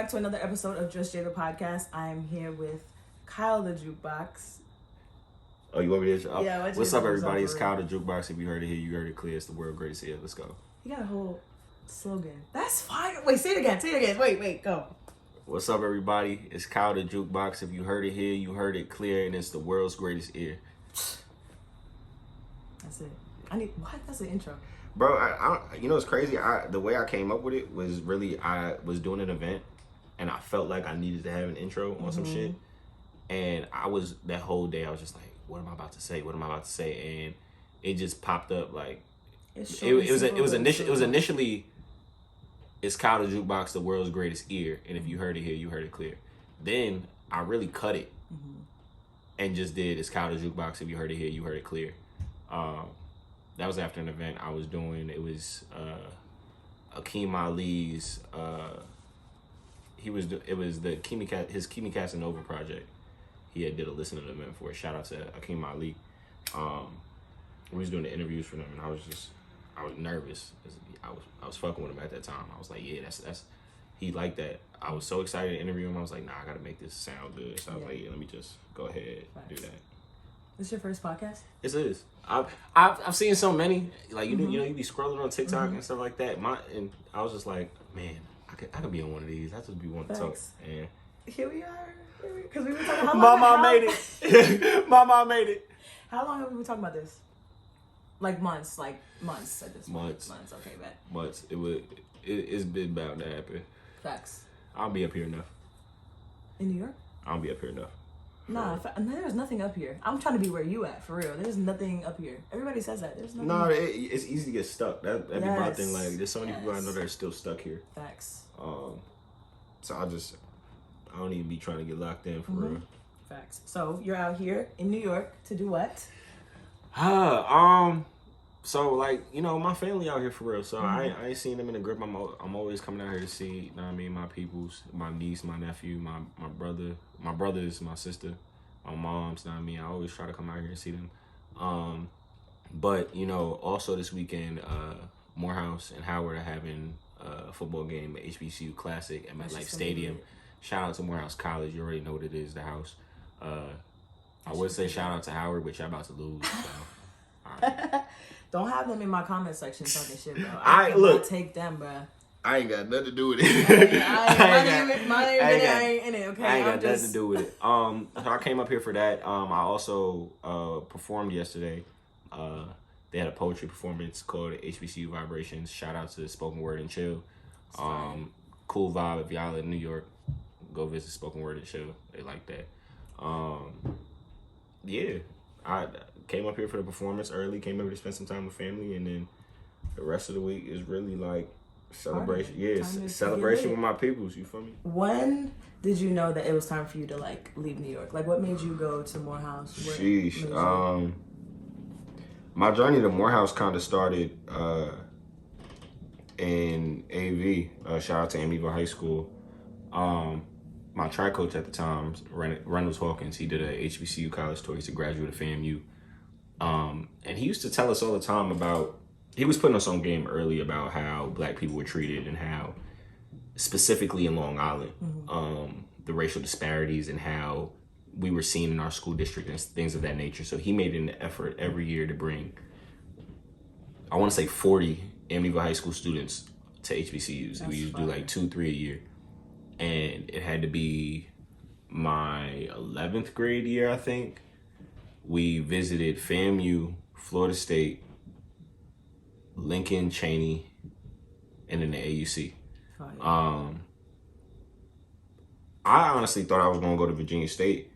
back to another episode of Just Jay the Podcast. I am here with Kyle the Jukebox. Oh, you want me to? Yeah. What's up, everybody? It's Kyle the Jukebox. If you heard it here, you heard it clear. It's the world greatest here. Let's go. You got a whole slogan. That's fine. Wait, say it again. Wait, go. What's up, everybody? It's Kyle the Jukebox. If you heard it here, you heard it clear, and it's the world's greatest ear. That's it. What? That's the intro. Bro, I you know, it's crazy. The way I came up with it was really, I was doing an event, and I felt like I needed to have an intro on some shit. And that whole day, I was just like, what am I about to say? And it just popped up like, it was initially, it's Kyle the Jukebox, the world's greatest ear. And if you heard it here, you heard it clear. Then I really cut it and just did, it's Kyle the Jukebox. If you heard it here, you heard it clear. That was after an event I was doing. It was Akeem Ali's. It was his Kimi Casanova project. He had did a listening event for it. Shout out to Akeem Ali. We was doing the interviews for them, and I was nervous. I was fucking with him at that time. I was like, yeah, that's he liked that. I was so excited to interview him. I was like, nah, I gotta make this sound good. So I was like, yeah, let me just go ahead and do that. This your first podcast? It is. I've seen so many, like you know you be scrolling on TikTok and stuff like that. And I was just like, man, I could be on one of these. I just be wanting to talk. And here we are. Because we were talking. My mom made it. My mom made it. How long have we been talking about this? Like months at this point. Months. Okay, bet. Months. It's been bound to happen. Facts. I'll be up here enough. In New York? I'll be up here enough. Nah, there's nothing up here. I'm trying to be where you at, for real. There's nothing up here. Everybody says that. There's nothing. No, it's easy to get stuck. That'd be my thing. Like, there's so many people I know that are still stuck here. Facts. So I don't even be trying to get locked in for real. Facts. So you're out here in New York to do what? So like, you know, my family out here for real. So I ain't seen them in the grip. I'm always coming out here to see, you know what I mean, my peoples, my niece, my nephew, my brothers, my sister, my moms, you know what I mean. I always try to come out here and see them. But you know, also this weekend, Morehouse and Howard are having a football game at HBCU Classic at MetLife Stadium. Shout out to Morehouse College. You already know what it is, the house. I would say shout out to Howard, but y'all about to lose. So. All right. Don't have them in my comment section talking shit, bro. Look, take them, bro. I ain't got nothing to do with I it. ain't in it, okay? I ain't got nothing to do with it. So I came up here for that. I also performed yesterday. They had a poetry performance called HBCU Vibrations. Shout out to Spoken Word and Chill. Cool vibe. If y'all in New York, go visit Spoken Word and Chill. They like that. Yeah, I came up here for the performance early, came over to spend some time with family, and then the rest of the week is really like celebration. Yeah, celebration with my peoples, you feel me? When did you know that it was time for you to like leave New York? Like, what made you go to Morehouse? Sheesh. My journey to Morehouse kind of started in AV. Shout out to Amityville High School. My track coach at the time, Reynolds Hawkins, he did a HBCU college tour. He's a graduate of FAMU. And he used to tell us all the time about, he was putting us on game early about how black people were treated and how, specifically in Long Island, the racial disparities and how we were seen in our school district and things of that nature. So he made an effort every year to bring, I want to say 40 Amityville High School students to HBCUs. And we used to do like 2-3 a year. And it had to be my 11th grade year, I think. We visited FAMU, Florida State, Lincoln, Cheney, and then the AUC. I honestly thought I was going to go to Virginia State.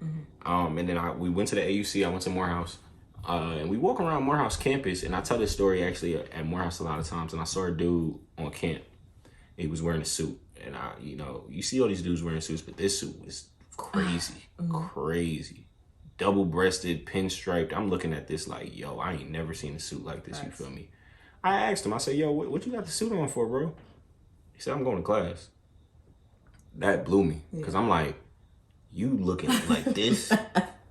And then we went to the AUC. I went to Morehouse. And we walk around Morehouse campus. And I tell this story actually at Morehouse a lot of times. And I saw a dude on camp. He was wearing a suit. And you see all these dudes wearing suits, but this suit was crazy, crazy. Double-breasted, pinstriped. I'm looking at this like, yo, I ain't never seen a suit like this, you feel me? I asked him, I said, yo, what you got the suit on for, bro? He said, I'm going to class. That blew me, because I'm like, you looking like this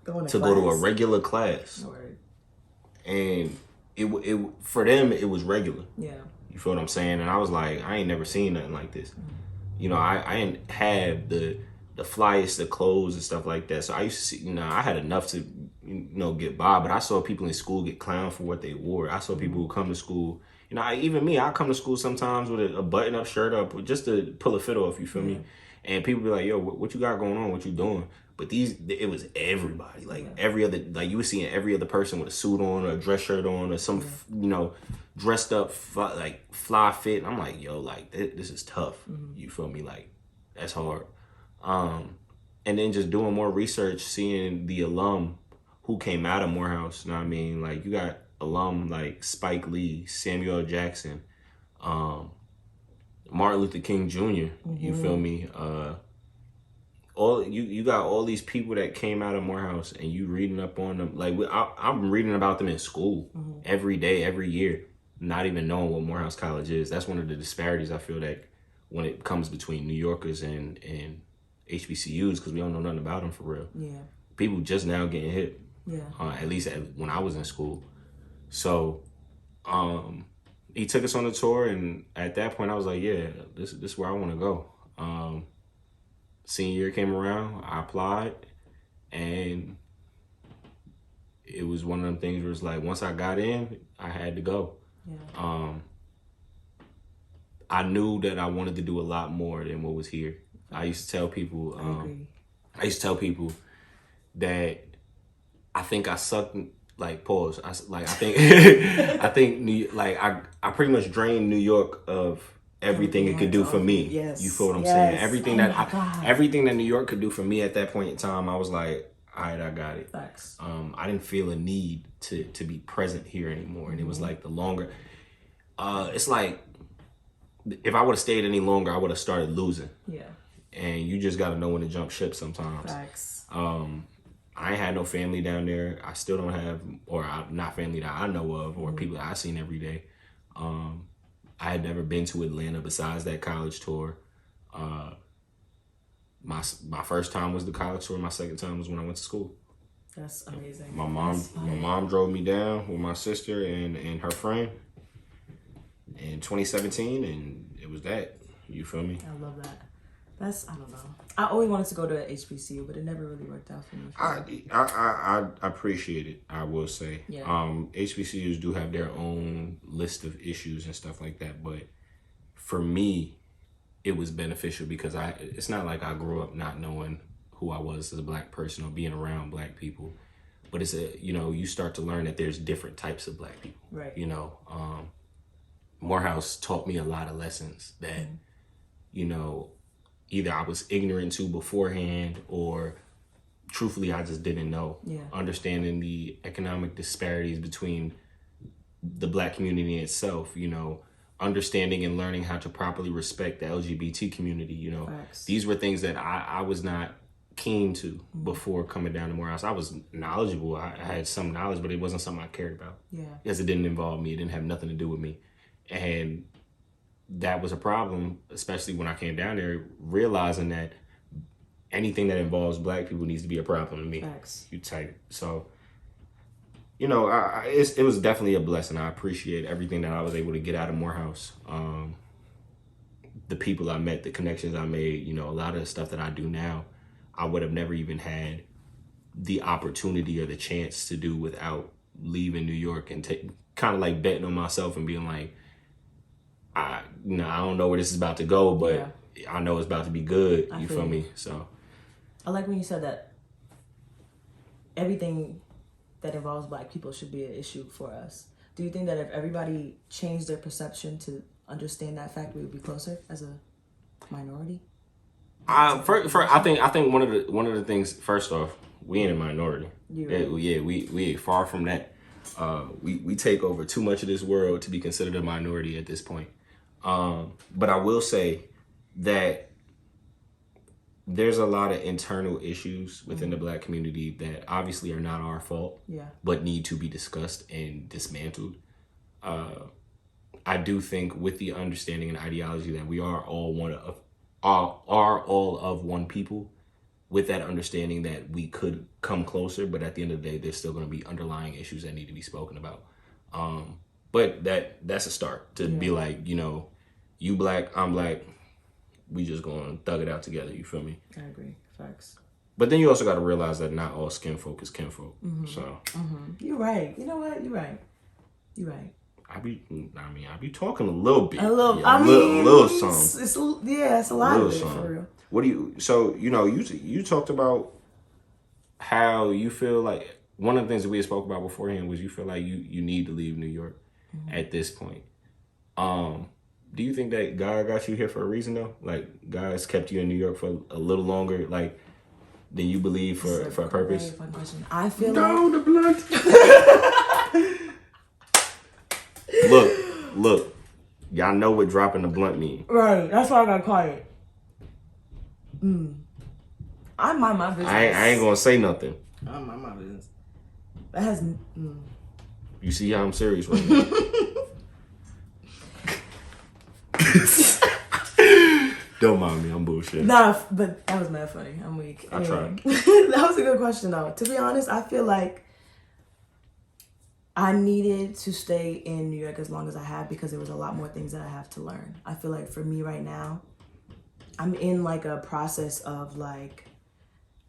go to a regular class. And it for them, it was regular. Yeah. You feel what I'm saying? And I was like, I ain't never seen nothing like this. You know, I didn't have the flyest, the clothes and stuff like that. So I used to see, you know, I had enough to, you know, get by. But I saw people in school get clowned for what they wore. I saw people who come to school. You know, even me, I come to school sometimes with a button-up shirt up just to pull a fit off, you feel me? And people be like, yo, what you got going on? What you doing? But it was everybody. Like, every other, like, you were seeing every other person with a suit on or a dress shirt on or some, you know, dressed up, fly fit. And I'm like, yo, like, this is tough. You feel me? Like, that's hard. And then just doing more research, seeing the alum who came out of Morehouse. You know what I mean? Like, you got alum like Spike Lee, Samuel Jackson, Martin Luther King Jr. You feel me? All you got all these people that came out of Morehouse, and you reading up on them. Like, I'm reading about them in school every day, every year, not even knowing what Morehouse College is. That's one of the disparities I feel that when it comes between New Yorkers and HBCUs, because we don't know nothing about them for real. Yeah, people just now getting hit. Yeah, at least when I was in school. So, he took us on the tour, and at that point, I was like, yeah, this is where I want to go. Senior year came around, I applied, and it was one of them things where it's like, once I got in, I had to go. Yeah. I knew that I wanted to do a lot more than what was here. I used to tell people, that I think I sucked. Like, pause. I think I pretty much drained New York of everything it could do for me. Yes. You feel what I'm saying? Everything that New York could do for me at that point in time, I was like, all right, I got it. Facts. I didn't feel a need to be present here anymore. And it was like the longer, it's like, if I would have stayed any longer, I would have started losing. Yeah. And you just got to know when to jump ship sometimes. Facts. I ain't had no family down there. I still don't have, not family that I know of, or people that I seen every day. I had never been to Atlanta besides that college tour. My first time was the college tour. My second time was when I went to school. That's amazing. My mom drove me down with my sister and her friend in 2017, and it was that. You feel me? I love that. I don't know. I always wanted to go to HBCU, but it never really worked out for me. I appreciate it, I will say. Yeah. HBCUs do have their own list of issues and stuff like that, but for me, it was beneficial because it's not like I grew up not knowing who I was as a black person or being around black people, but it's you start to learn that there's different types of black people. Right. You know, Morehouse taught me a lot of lessons that, either I was ignorant to beforehand or truthfully I just didn't know. Yeah. Understanding the economic disparities between the black community itself, understanding and learning how to properly respect the LGBT community, Facts. These were things that I was not keen to before coming down to Morehouse. I was knowledgeable. I had some knowledge, but it wasn't something I cared about. Yeah. Because it didn't involve me. It didn't have nothing to do with me. And that was a problem, especially when I came down there, realizing that anything that involves black people needs to be a problem to me. Facts. You type. So, it was definitely a blessing. I appreciate everything that I was able to get out of Morehouse. The people I met, the connections I made, a lot of the stuff that I do now, I would have never even had the opportunity or the chance to do without leaving New York and kind of like betting on myself and being like, I don't know where this is about to go, but I know it's about to be good. You feel me? So I like when you said that everything that involves black people should be an issue for us. Do you think that if everybody changed their perception to understand that fact, we would be closer as a minority? I think one of the things, first off, we ain't a minority. We far from that. We take over too much of this world to be considered a minority at this point. But I will say that there's a lot of internal issues within the black community that obviously are not our fault, but need to be discussed and dismantled. I do think with the understanding and ideology that we are all of one people, with that understanding that we could come closer, but at the end of the day, there's still going to be underlying issues that need to be spoken about. But that's a start to be like, you black, I'm black, we just gonna thug it out together. You feel me? I agree. Facts. But then you also got to realize that not all skin folk is kinfolk. So you're right. You know what? You're right. You're right. I be talking a little bit. A little. Yeah, little something. It's a lot of it for real. What do you? So you talked about how you feel like one of the things that we had spoke about beforehand was you feel like you need to leave New York at this point. Do you think that God got you here for a reason though? Like God has kept you in New York for a little longer, like than you believe for a purpose? Fun question. I feel the blunt. Look. Y'all know what dropping the blunt mean. Right. That's why I got quiet. I mind my business. I ain't gonna say nothing. I mind my business. That has. You see how I'm serious right now. Don't mind me, I'm bullshit. Nah, but that was mad funny. I'm weak. I tried. That was a good question though. To be honest, I feel like I needed to stay in New York as long as I have because there was a lot more things that I have to learn. I feel like for me right now, I'm in like a process of like,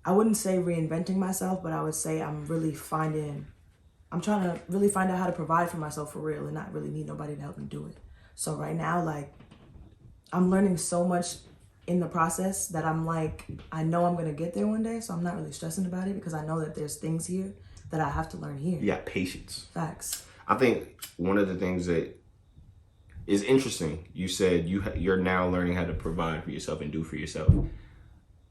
I wouldn't say reinventing myself, but I would say I'm trying to really find out how to provide for myself for real and not really need nobody to help me do it. So right now, like, I'm learning so much in the process that I'm like, I know I'm going to get there one day. So I'm not really stressing about it because I know that there's things here that I have to learn here. You got patience. Facts. I think one of the things that is interesting, you said you're now learning how to provide for yourself and do for yourself.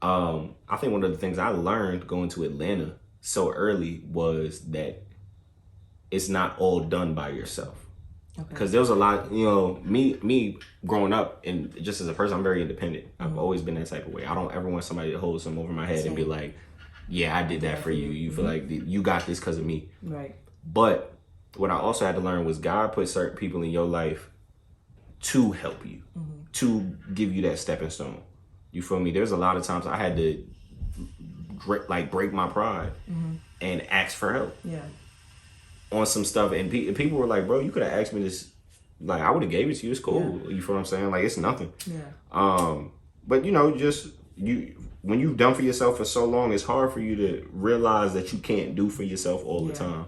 I think one of the things I learned going to Atlanta so early was that it's not all done by yourself. Because there was a lot, me growing up and just as a person, I'm very independent. I've always been that type of way. I don't ever want somebody to hold something over my head and be like, yeah, I did that for you. You feel like you got this because of me. Right. But what I also had to learn was God put certain people in your life to help you, to give you that stepping stone. You feel me? There's a lot of times I had to break my pride and ask for help. Yeah. On some stuff, and people were like, bro, you could have asked me this, like I would have gave it to you. It's cool. You feel what I'm saying? Like it's nothing. But just when you've done for yourself for so long, it's hard for you to realize that you can't do for yourself all the time.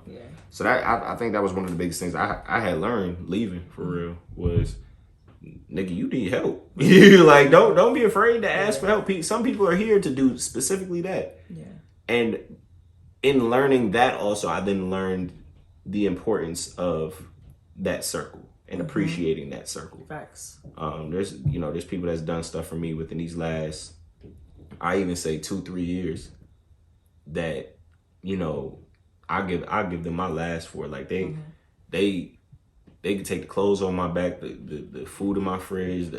So that I think that was one of the biggest things I had learned leaving for real was, nigga, you need help. Like don't be afraid to ask for help. Some people are here to do specifically that. And in learning that also, I then learned the importance of that circle and appreciating that circle. Facts. There's people that's done stuff for me within these last, I even say 2-3 years that, I give them my last for. Like they can take the clothes on my back, the food in my fridge,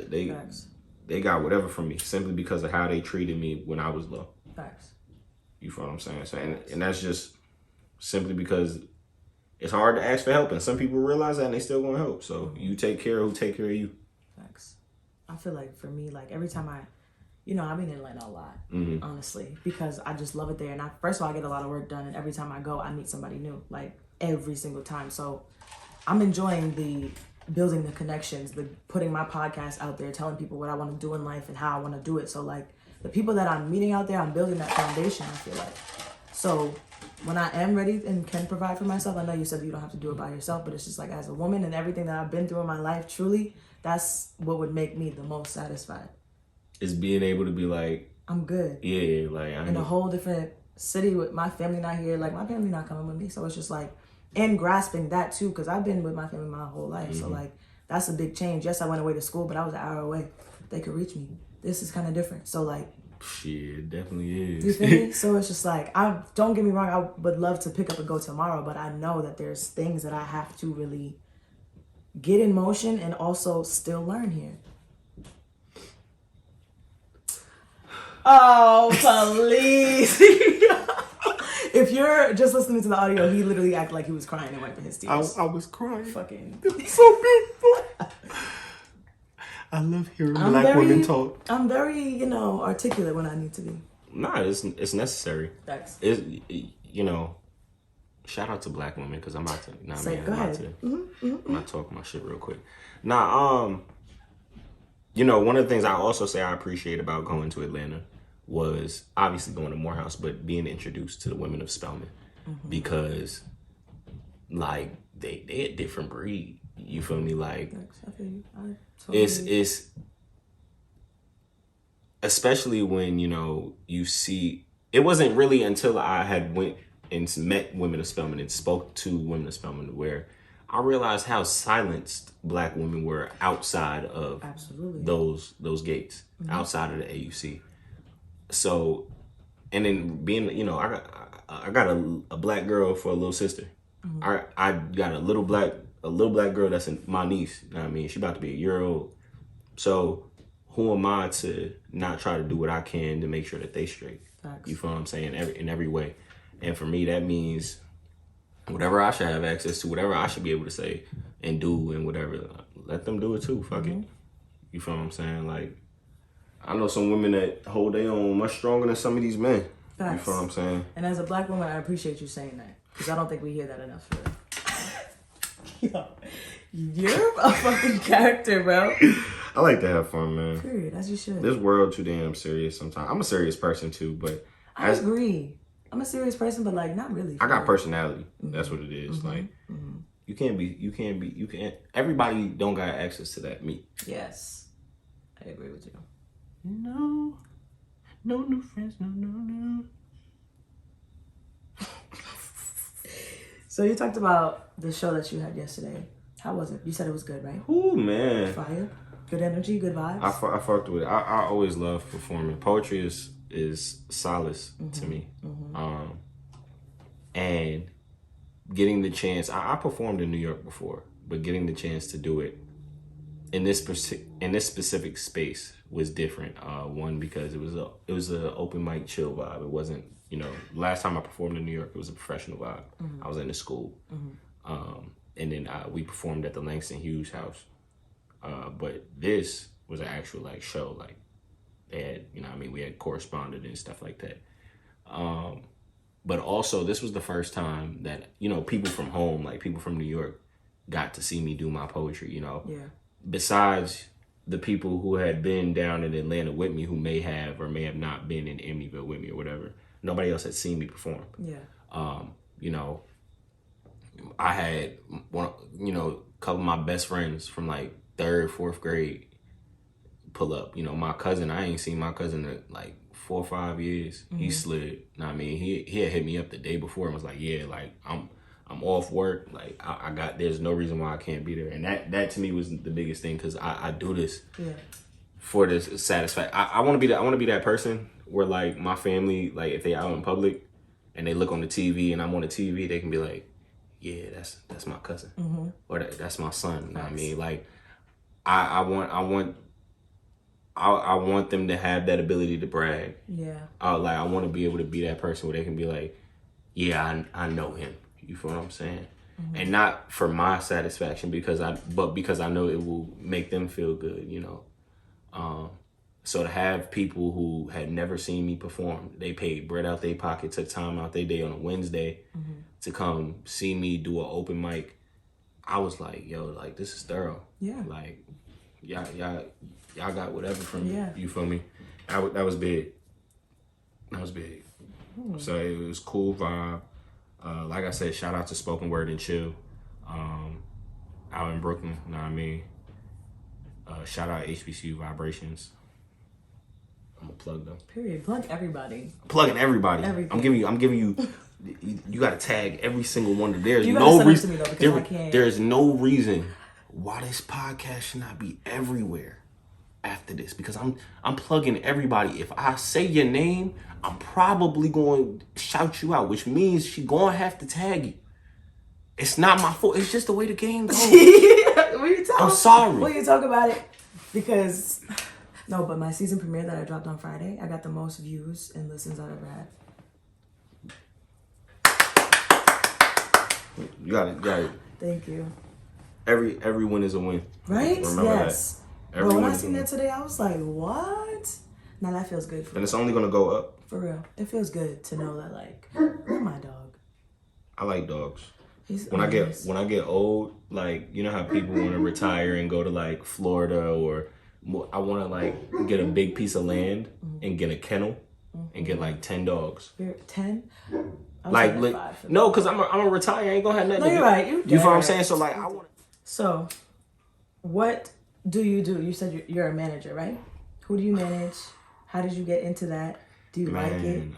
they got whatever from me simply because of how they treated me when I was low. Facts. You feel what I'm saying? So, and that's just simply because it's hard to ask for help, and some people realize that and they still want to help. So you take care of who take care of you. Facts. I feel like for me, like every time I've been in Atlanta a lot, honestly, because I just love it there. And first of all, I get a lot of work done, and every time I go, I meet somebody new, like every single time. So I'm enjoying the building the connections, the putting my podcast out there, telling people what I want to do in life and how I want to do it. So like the people that I'm meeting out there, I'm building that foundation, I feel like. So when I am ready and can provide for myself, I know you said you don't have to do it by yourself, but it's just like as a woman and everything that I've been through in my life, truly, that's what would make me the most satisfied. Is being able to be like, I'm good. Yeah, like in a whole different city with my family not here, like my family not coming with me. So it's just like, and grasping that too, because I've been with my family my whole life. So like, that's a big change. Yes, I went away to school, but I was an hour away. They could reach me. This is kind of different. So like, shit, it definitely is. You feel me? So it's just like, don't get me wrong, I would love to pick up and go tomorrow, but I know that there's things that I have to really get in motion and also still learn here. Oh, please. If you're just listening to the audio, he literally acted like he was crying and wiping his tears. I was crying. Fucking. It's so beautiful. I love hearing black women talk. I'm very, articulate when I need to be. Nah, it's necessary. Thanks. Shout out to black women because I'm about to. Go ahead. I'm about to talk my shit real quick. Nah, You know, one of the things I also say I appreciate about going to Atlanta was obviously going to Morehouse, but being introduced to the women of Spelman. Because, like, they a different breed. You feel me? Like, I feel you. it's especially when, you know, you see, it wasn't really until I had went and met women of Spelman and spoke to women of Spelman where I realized how silenced Black women were outside of those gates, outside of the AUC. So, and then being, you know, I got a Black girl for a little sister. I got a little black girl that's my niece. You know what I mean? She about to be a year old. So who am I to not try to do what I can to make sure that they straight? Facts. You feel what I'm saying? In every way. And for me, that means whatever I should have access to, whatever I should be able to say and do and whatever, let them do it too. Fuck it. You feel what I'm saying? Like, I know some women that hold their own much stronger than some of these men. Facts. You feel what I'm saying? And as a Black woman, I appreciate you saying that. Because I don't think we hear that enough. Yo, you're a fucking character, bro. I like to have fun, man. Period, as you should. This world too damn serious sometimes. I'm a serious person too, but I agree. I'm a serious person, but like not really. I got personality. That's what it is. Like you can't. Everybody don't got access to that. Me. Yes, I agree with you. No new friends. No. So you talked about the show that you had yesterday. How was it? You said it was good, right? Ooh, man. Fire. Good energy, good vibes. I fucked with it. I always love performing. Poetry is solace to me. And getting the chance, I performed in New York before, but getting the chance to do it in this specific space was different. One, because it was a open mic chill vibe. It wasn't, you know, last time I performed in New York, it was a professional vibe. I was in the school. And then we performed at the Langston Hughes house. But this was an actual like show. Like they had, you know what I mean, we had corresponded and stuff like that. But also this was the first time that, you know, people from home, like people from New York, got to see me do my poetry, you know. Yeah. Besides the people who had been down in Atlanta with me who may have or may have not been in Amityville with me or whatever, nobody else had seen me perform. Yeah. You know, I had one, you know, a couple of my best friends from like 3rd, 4th grade pull up. You know, my cousin, I ain't seen my cousin in like 4 or 5 years. He slid. You know what I mean? He had hit me up the day before and was like, yeah, like I'm off work. Like I got, there's no reason why I can't be there. And that to me was the biggest thing, because I do this for this satisfaction. I want to be that person where like my family, like if they out in public and they look on the TV and I'm on the TV, they can be like, yeah, that's my cousin, or that's my son. You know what I mean? Like, I want them to have that ability to brag. Yeah. Like I want to be able to be that person where they can be like, yeah, I know him. You feel what I'm saying? And not for my satisfaction, but because I know it will make them feel good. You know. So to have people who had never seen me perform, they paid bread out their pocket, took time out their day on a Wednesday to come see me do an open mic. I was like, yo, like this is thorough. Yeah. Like, y'all got whatever from me. You feel me? That was big. That was big. So it was cool vibe. Like I said, shout out to Spoken Word and Chill out in Brooklyn. You know what I mean? Shout out HBCU Vibrations. I'm gonna plug them. Period. Plug everybody. Plugging everybody. Everything. I'm giving you. You gotta tag every single one. There's you no reason. To me, though, I can't. There's no reason why this podcast should not be everywhere after this, because I'm plugging everybody. If I say your name, I'm probably going to shout you out, which means she gonna have to tag you. It's not my fault. It's just the way the game goes. I'm sorry. When you talk about it, because no, but my season premiere that I dropped on Friday, I got the most views and listens I've ever had. You got it. Thank you. Every win is a win. Right? Remember yes. that. Bro, when I seen that today, I was like, what? Now that feels good. And it's only gonna go up. For real. It feels good to know that, like, you're my dog. I like dogs. When I get old, like, you know how people want to retire and go to like Florida or I want to like get a big piece of land and get a kennel and get like 10 dogs. 10? Like, no, because I'm a retire. I ain't gonna have nothing. No, you're right. You feel what I'm saying? So like, I want. So, what do? You said you're a manager, right? Who do you manage? How did you get into that? Do you like it?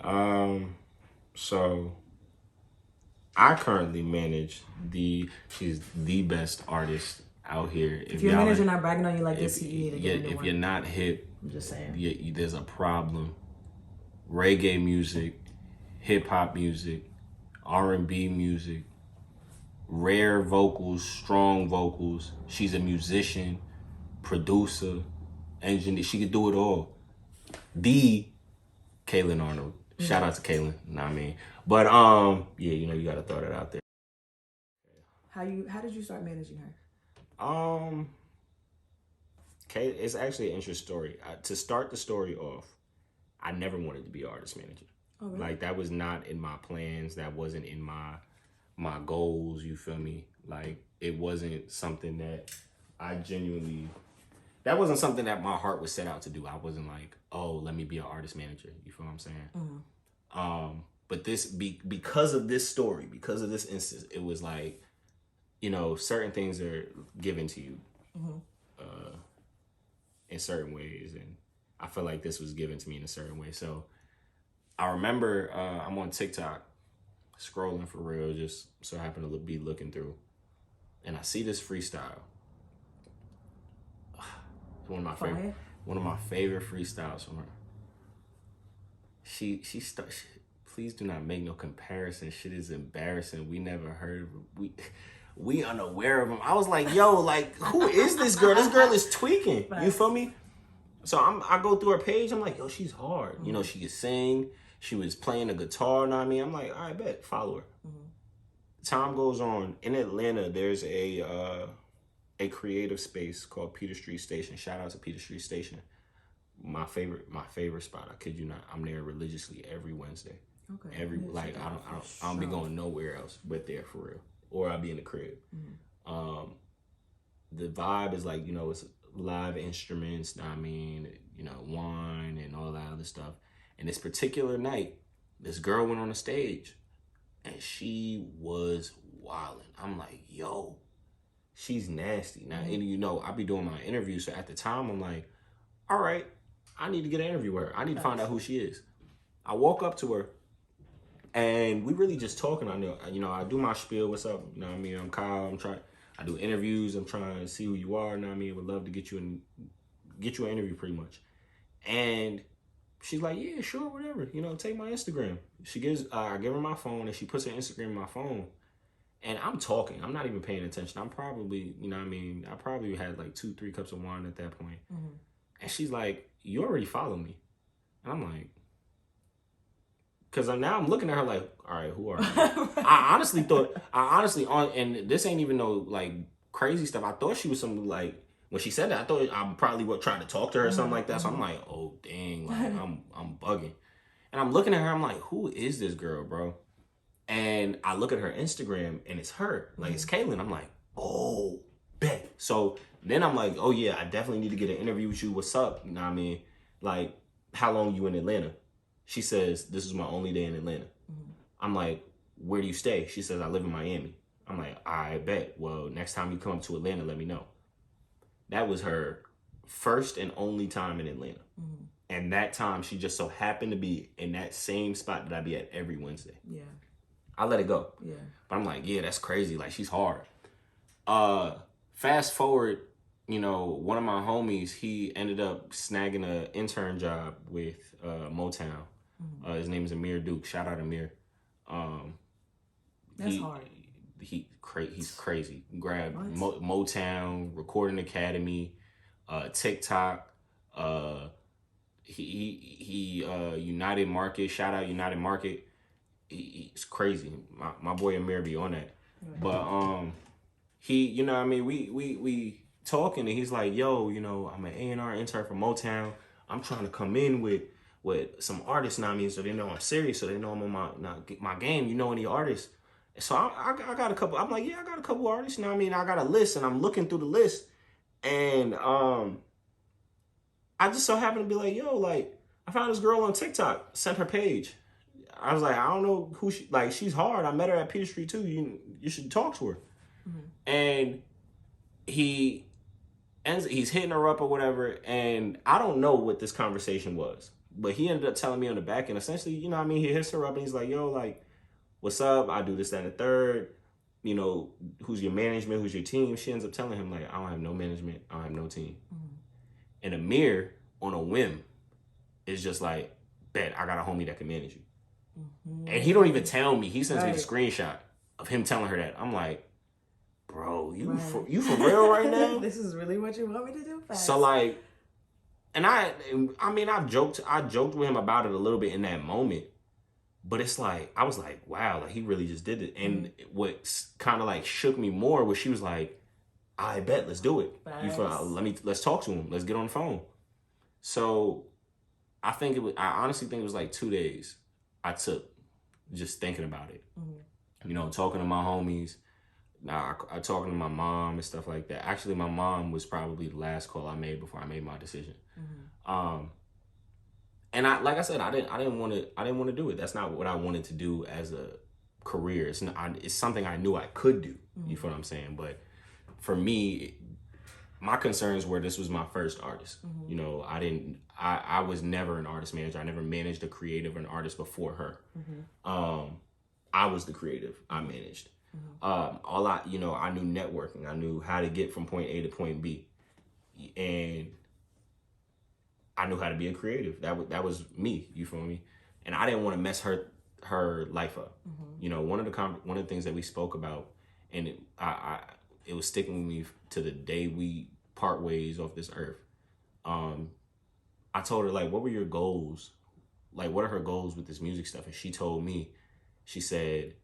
So I currently manage she's the best artist out here. If your manager not bragging on you like this, you need to get if you're not hip, I'm just saying. There's a problem. Reggae music, hip hop music, R&B music, rare vocals, strong vocals. She's a musician, producer, engineer. She could do it all. The Kaylan Arnold. Shout out to Kaylan. Know what I mean? But yeah, you gotta throw that out there. How did you start managing her? It's actually an interesting story. To start the story off, I never wanted to be an artist manager. Oh, really? Like that was not in my plans. That wasn't in my goals. You feel me? Like it wasn't something that that wasn't something that my heart was set out to do. I wasn't like, oh, let me be an artist manager. You feel what I'm saying? But because of this story, because of this instance, it was like, certain things are given to you in certain ways, and I feel like this was given to me in a certain way. So I remember I'm on TikTok scrolling for real, just so I happen to be looking through, and I see this freestyle. One of my favorite freestyles from her. She please do not make no comparison. Shit is embarrassing. We never heard of we unaware of him. I was like, yo, like, who is this girl? This girl is tweaking. You feel me? So I go through her page. I'm like, yo, she's hard. She can sing. She was playing the guitar. Know what I mean? I'm like, all right, bet, follow her. Time goes on. In Atlanta, there's a creative space called Peter Street Station. Shout out to Peter Street Station. My favorite spot. I kid you not. I'm there religiously every Wednesday. Okay. I don't be going nowhere else but there for real. Or I'll be in the crib. The vibe is like, it's live instruments, I mean, wine and all that other stuff. And this particular night, this girl went on the stage and she was wilding. I'm like, yo, she's nasty. Now, and I be doing my interviews. So at the time, I'm like, all right, I need to get an interview with her. I need to find out who she is. I walk up to her and we really just talking. I do my spiel. What's up? You know what I mean? I'm Kyle. I do interviews. I'm trying to see who you are. You know what I mean? Would love to get you an interview pretty much. And she's like, yeah, sure, whatever. Take my Instagram. I give her my phone and she puts her Instagram in my phone. And I'm talking. I'm not even paying attention. I'm probably, I probably had like 2-3 cups of wine at that point. And she's like, you already follow me. And I'm like, because now I'm looking at her like, all right, who are you? I honestly, and this ain't even no like crazy stuff. I thought she was some like, when she said that, I thought I probably was trying to talk to her or something like that. So I'm like, oh, dang, like I'm bugging. And I'm looking at her, I'm like, who is this girl, bro? And I look at her Instagram and it's her. Like, it's Kaylan. I'm like, oh, bet. So then I'm like, oh, yeah, I definitely need to get an interview with you. What's up? You know what I mean? Like, how long you in Atlanta? She says, this is my only day in Atlanta. I'm like, where do you stay? She says, I live in Miami. I'm like, I bet. Well, next time you come up to Atlanta, let me know. That was her first and only time in Atlanta. And that time, she just so happened to be in that same spot that I be at every Wednesday. Yeah. I let it go. Yeah. But I'm like, yeah, that's crazy. Like, she's hard. Fast forward, one of my homies, he ended up snagging an intern job with Motown. His name is Amir Duke. Shout out Amir. That's hard. He's crazy. Grabbed Motown, Recording Academy, TikTok. He United Market. Shout out United Market. He's crazy. My boy Amir be on that. But he, we talking and he's like, yo, I'm an A&R intern for Motown. I'm trying to come in with some artists, so they know I'm serious, so they know I'm on my game. You know any artists? So I got a couple. I'm like, yeah, I got a couple artists. I got a list, and I'm looking through the list, and I just so happened to be like, yo, like, I found this girl on TikTok, sent her page. I was like, I don't know who she, like, she's hard. I met her at Peter Street too. You should talk to her. And he's hitting her up or whatever. And I don't know what this conversation was, but he ended up telling me on the back end, essentially, you know what I mean? He hits her up and he's like, yo, like, what's up? I do this, that, and the third. You know, who's your management? Who's your team? She ends up telling him, like, I don't have no management. I don't have no team. And Amir, on a whim, is just like, bet, I got a homie that can manage you. And he don't even tell me. He sends me the screenshot of him telling her that. I'm like, bro, you for real right now? This is really what you want me to do? Fast. So like, and I mean, I joked with him about it a little bit in that moment, but it's like, I was like, wow, like he really just did it. And what kind of like shook me more was she was like, I bet, let's do it. Let's talk to him. Let's get on the phone. So I honestly think it was like 2 days I took just thinking about it. You know, talking to my homies. I talking to my mom and stuff like that. Actually, my mom was probably the last call I made before I made my decision. And like I said, I didn't want to do it. That's not what I wanted to do as a career. It's something I knew I could do. You feel what I'm saying? But for me, my concerns were this was my first artist. You know, I was never an artist manager. I never managed a creative or an artist before her. I was the creative. I managed. I knew networking. I knew how to get from point A to point B. And I knew how to be a creative. That was me, you feel me? And I didn't want to mess her life up. You know, one of the things that we spoke about, and it was sticking with me to the day we part ways off this earth. I told her, like, what were your goals? Like, what are her goals with this music stuff? And she told me, she said,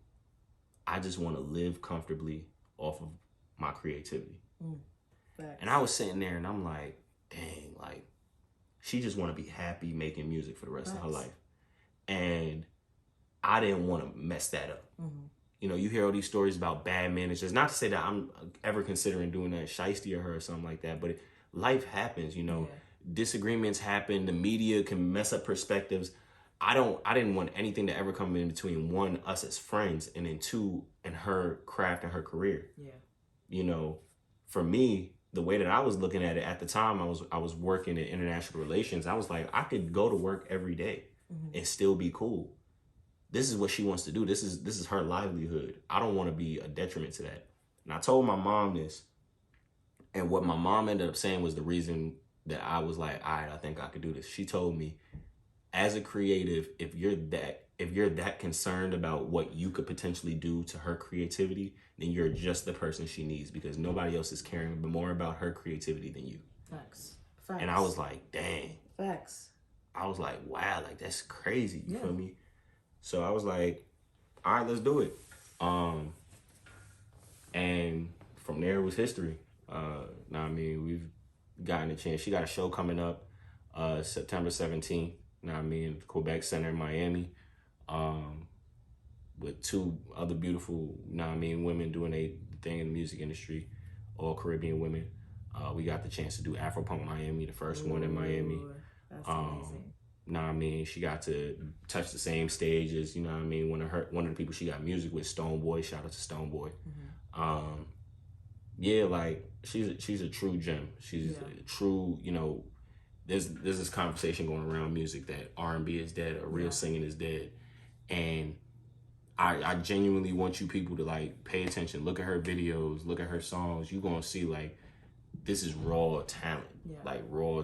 I just want to live comfortably off of my creativity. And I was sitting there and I'm like, dang, like, she just want to be happy making music for the rest of her life. And I didn't want to mess that up. You know, you hear all these stories about bad managers. Not to say that I'm ever considering doing that shiesty or her or something like that, but life happens, you know. Disagreements happen. The media can mess up perspectives. I didn't want anything to ever come in between, one, us as friends, and then two, and her craft and her career. You know, for me, the way that I was looking at it at the time, I was working in international relations. I was like, I could go to work every day and still be cool. This is what she wants to do. This is her livelihood. I don't want to be a detriment to that. And I told my mom this, and what my mom ended up saying was the reason that I was like, all right, I think I could do this. She told me, as a creative, if you're that concerned about what you could potentially do to her creativity, then you're just the person she needs, because nobody else is caring more about her creativity than you. Facts. And I was like, dang. Facts. I was like, wow, like that's crazy. You feel me? So I was like, all right, let's do it. And from there it was history. Now, I mean, we've gotten a chance. She got a show coming up September 17th. Now, I mean, Quebec Center in Miami, with two other beautiful, women doing a thing in the music industry, all Caribbean women. We got the chance to do Afropunk Miami, the first one in Miami. That's amazing. She got to touch the same stage as, one of the people she got music with, Stoneboy. Shout out to Stoneboy. Like she's a true gem. She's a true, there's this conversation going around music that R&B is dead, or real singing is dead. And I genuinely want you people to like pay attention, look at her videos, look at her songs. You're gonna see like this is raw talent. Like raw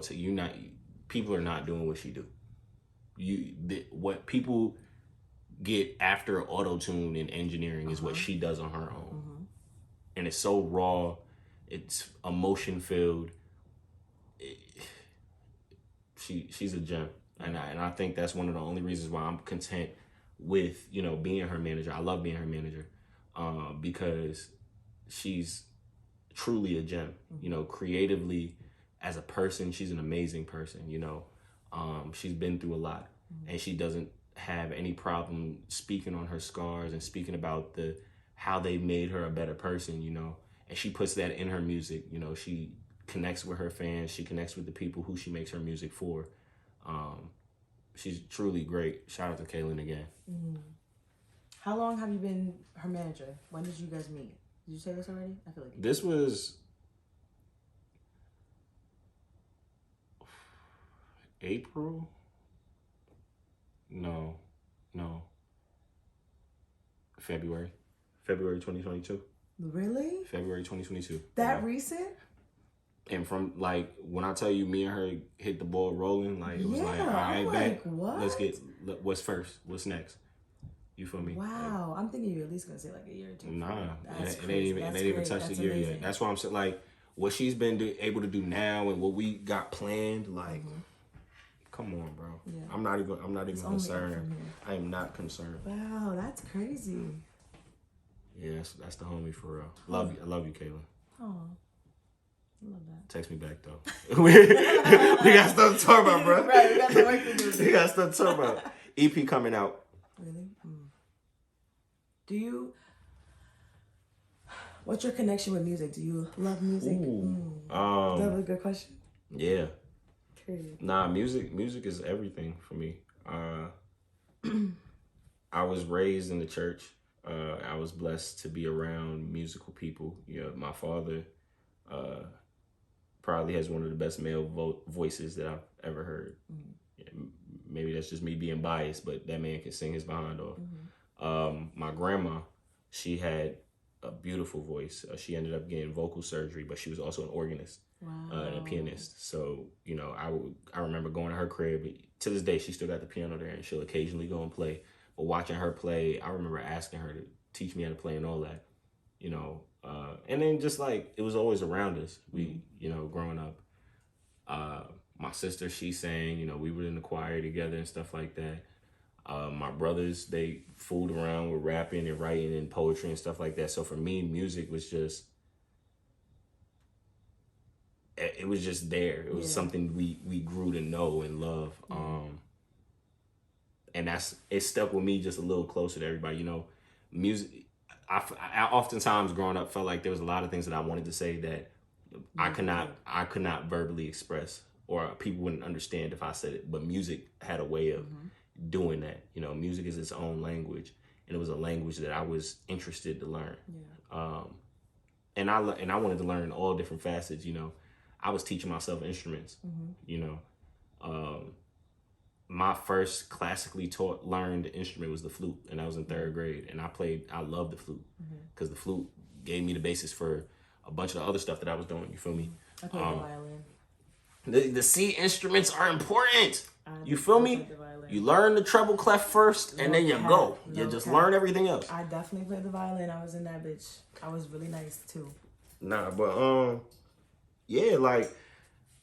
people are not doing what she do. What people get after auto-tune and engineering is what she does on her own. And it's so raw, it's emotion filled. She's a gem. And I think that's one of the only reasons why I'm content with, being her manager. I love being her manager, because she's truly a gem. Creatively, as a person, she's an amazing person. She's been through a lot, and she doesn't have any problem speaking on her scars and speaking about how they made her a better person. And she puts that in her music. She connects with her fans. She connects with the people who she makes her music for. She's truly great. Shout out to Kaylan again. Mm-hmm. How long have you been her manager? When did you guys meet? Did you say this already? I feel like this was April. No. February 2022. Really? February 2022. That recent? And from like when I tell you, me and her hit the ball rolling, like it was like, all right, bet. What? Let's get what's first, what's next. You feel me? Wow, like, I'm thinking you're at least gonna say like a year or two. Nah, it ain't even touched a year yet. That's why I'm saying like what she's been able to do now and what we got planned, like. Come on, bro. Yeah. I'm not even concerned. I am not concerned. Wow, that's crazy. Yeah, that's the homie for real. Love you. I love you, Kaylan. Oh, I love that. Text me back though. we got stuff to talk about, bro. Right, we got some work to do. We got stuff to talk about. EP coming out. Really? Do you? What's your connection with music? Do you love music? That was a good question. Yeah. Crazy. Nah, music is everything for me. I was raised in the church. I was blessed to be around musical people. You know, my father probably has one of the best male voices that I've ever heard. Yeah, maybe that's just me being biased, but that man can sing his behind off. My grandma, she had a beautiful voice. She ended up getting vocal surgery, but she was also an organist. Wow. And a pianist. So, you know, I remember going to her crib. To this day, she still got the piano there, and she'll occasionally go and play. But watching her play, I remember asking her to teach me how to play and all that, you know. And then just like, it was always around us. We, you know, growing up. My sister, she sang, you know, we were in the choir together and stuff like that. My brothers, they fooled around with rapping and writing and poetry and stuff like that. So for me, music was just, it was just there. It was something we grew to know and love. And it stuck with me just a little closer to everybody. You know, music, I oftentimes growing up felt like there was a lot of things that I wanted to say that I could not verbally express, or people wouldn't understand if I said it. But music had a way of doing that. You know, music is its own language, and it was a language that I was interested to learn. And I wanted to learn all different facets. You know, I was teaching myself instruments. You know, my first classically learned instrument was the flute, and I was in 3rd grade. And I loved the flute because the flute gave me the basis for a bunch of the other stuff that I was doing. You feel me? I played the violin. The C instruments are important. You feel me? You learn the treble clef first, and then you go. You just learn everything else. I definitely played the violin. I was in that bitch. I was really nice too. Nah, but yeah, like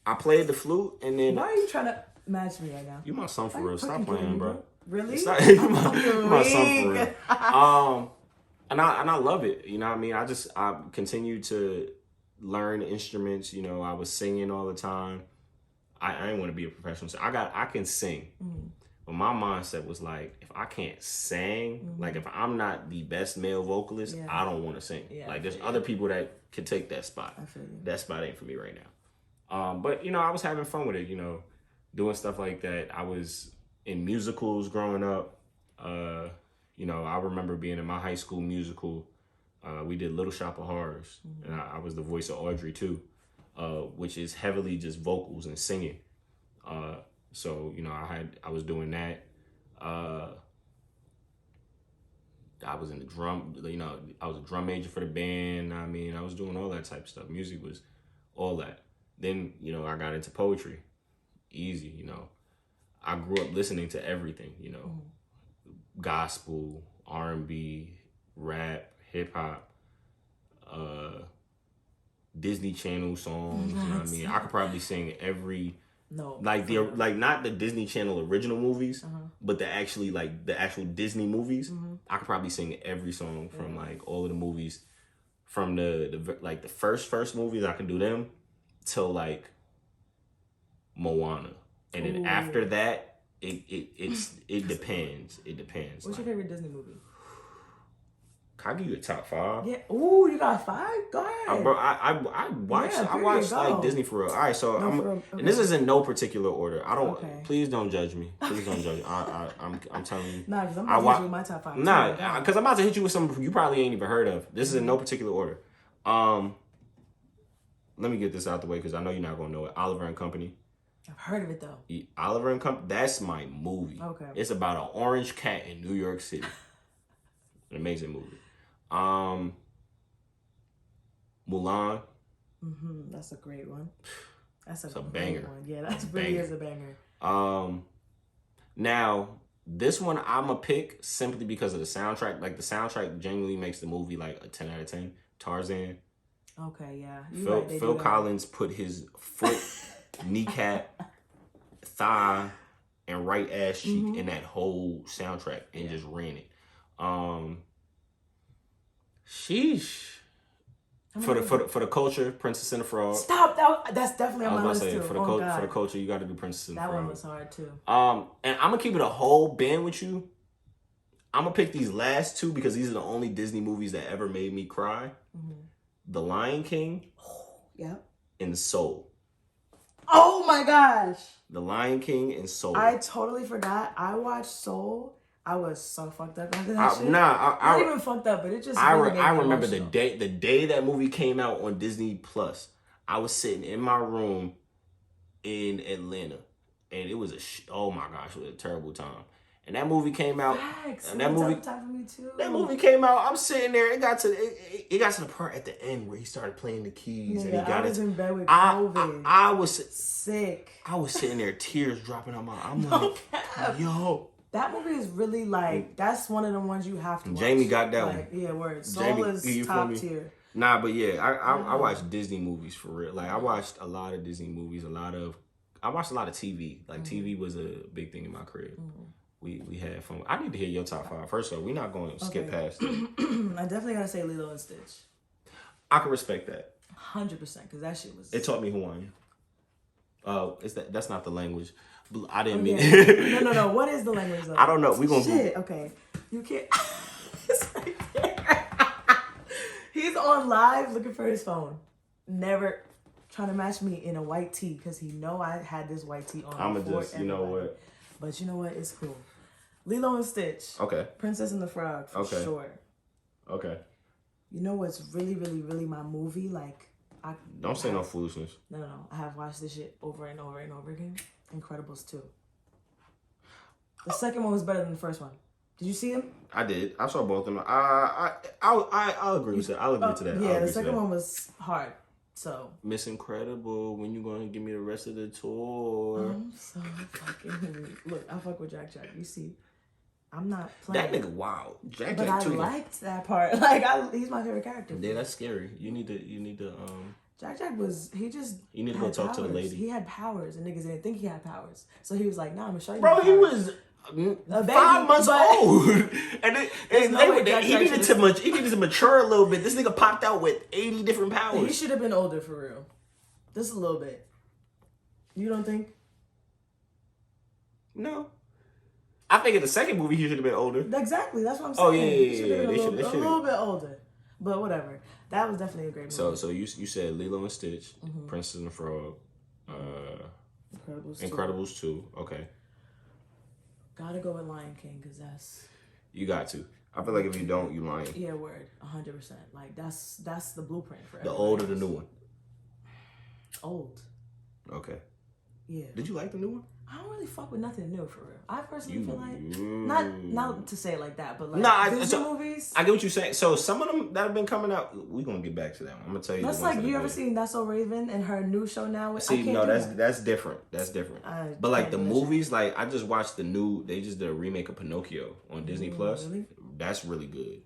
I played the flute, and then. Why are you trying to match me right now? You my son for real. Stop playing, bro. Really? You my son for real. And I love it. You know what I mean? I continue to learn instruments. You know, I was singing all the time. I didn't want to be a professional singer. I can sing. But my mindset was like, if I can't sing, like if I'm not the best male vocalist, I don't want to sing. Like there's other people that can take that spot. I feel you. That spot ain't for me right now. But you know, I was having fun with it, you know, doing stuff like that. I was in musicals growing up. You know, I remember being in my high school musical. We did Little Shop of Horrors, and I was the voice of Audrey too, which is heavily just vocals and singing. So, you know, I was doing that. I was in the drum, you know, I was a drum major for the band. I mean, I was doing all that type of stuff. Music was all that. Then, you know, I got into poetry. Easy, you know. I grew up listening to everything, you know. Gospel, R&B, rap, hip hop, Disney Channel songs, you know what I mean? I could probably sing every not the Disney Channel original movies, but the actual Disney movies. I could probably sing every song from like all of the movies, from the first movies. I can do them till like Moana, and then after that, it depends. It depends. What's your favorite Disney movie? Can I give you a top 5? Yeah. Ooh, you got 5? Go ahead. Bro, I watched Yeah, I watched go. like Disney for real. All right, so Okay. and this is in no particular order. I don't. Okay. Please don't judge me. Please don't judge me. I'm telling you. Nah, because I'm about to hit you with my top 5. Nah, because I'm about to hit you with some you probably ain't even heard of. This is in no particular order. Let me get this out the way because I know you're not gonna know it. Oliver and Company. I've heard of it though. Oliver and Company. That's my movie. Okay. It's about an orange cat in New York City. An amazing movie. Mulan. That's a great one. That's a banger. One. Yeah, that really is a banger. Now this one I'm gonna pick simply because of the soundtrack. Like the soundtrack genuinely makes the movie like a 10 out of 10. Tarzan. Okay, yeah. Phil Collins put his foot, kneecap, thigh, and right ass cheek in that whole soundtrack and just ran it. Sheesh. For the culture, Princess and the Frog. Stop! That's definitely on my list too. For the culture, you got to do Princess and the Frog. That one was hard too. And I'm gonna keep it a whole band with you. I'm gonna pick these last 2 because these are the only Disney movies that ever made me cry. The Lion King. Yep. And Soul. Oh my gosh. The Lion King and Soul. I totally forgot. I watched Soul. I was so fucked up after that shit. Not even fucked up, but it just. I remember the day that movie came out on Disney Plus. I was sitting in my room in Atlanta, and it was oh my gosh, it was a terrible time. And that movie came out. Facts. And that movie. Time for me too. That movie came out. I'm sitting there. It got to the part at the end where he started playing the keys and he got I was in bed with COVID. I was sick. I was sitting there, tears dropping on my. I'm like, yo. That movie is really like that's one of the ones you have to watch. Jamie got that one. Yeah, word. Soul is top tier. Nah, but yeah, I watched Disney movies for real. Like I watched a lot of Disney movies. I watched a lot of TV. Like TV was a big thing in my career. We had fun. I need to hear your top 5. First off, we're not going to skip past it. I definitely gotta say Lilo and Stitch. I can respect that. 100%, because that shit was. It taught me Hawaiian. That's not the language. I didn't mean. No. What is the language though? I don't know. We gonna. Shit. Okay. You can't. It's right there. He's on live looking for his phone. Never trying to match me in a white tee because he know I had this white tee on. I'ma just, you know what. But you know what? It's cool. Lilo and Stitch. Okay. Princess and the Frog for sure. Okay. You know what's really, really, really my movie? Like, don't say no foolishness. No. I have watched this shit over and over and over again. Incredibles 2. The second one was better than the first one. Did you see him? I did. I saw both of them. I'll agree with that. I'll agree to that. Yeah, the second one was hard. So Miss Incredible, when you gonna give me the rest of the tour? I'm so fucking look. I fuck with Jack. You see, I'm not playing. That nigga wild. Jack but I too. liked that part. Like he's my favorite character. Yeah, that's scary. You need to. Jack was he just. You need to go talk powers. to the lady. He had powers, and niggas didn't think he had powers. So he was like, "Nah, I'm gonna show you." Bro, he was 5 months old, and he needed to mature a little bit. This nigga popped out with 80 different powers. He should have been older for real, just a little bit. You don't think? No. I think in the second movie he should have been older. Exactly, that's what I'm saying. Oh yeah. They should a little bit older, but whatever. That was definitely a great movie. So you said Lilo and Stitch, Princess and the Frog, Incredibles 2. Okay. Gotta go with Lion King because that's. You got to. I feel like if you don't, you lying. Yeah, word, 100%. Like that's the blueprint for everybody. The old or the new one? Old. Okay. Yeah. Did you like the new one? I don't really fuck with nothing new for real. I personally feel like not to say it like that, but like Disney movies. I get what you're saying. So some of them that have been coming out, we're gonna get back to that one. I'm gonna tell you. That's like you ever seen That's So Raven and her new show now? That's different. That's different. But like the movies, like I just watched they just did a remake of Pinocchio on Disney Plus. Really? That's really good.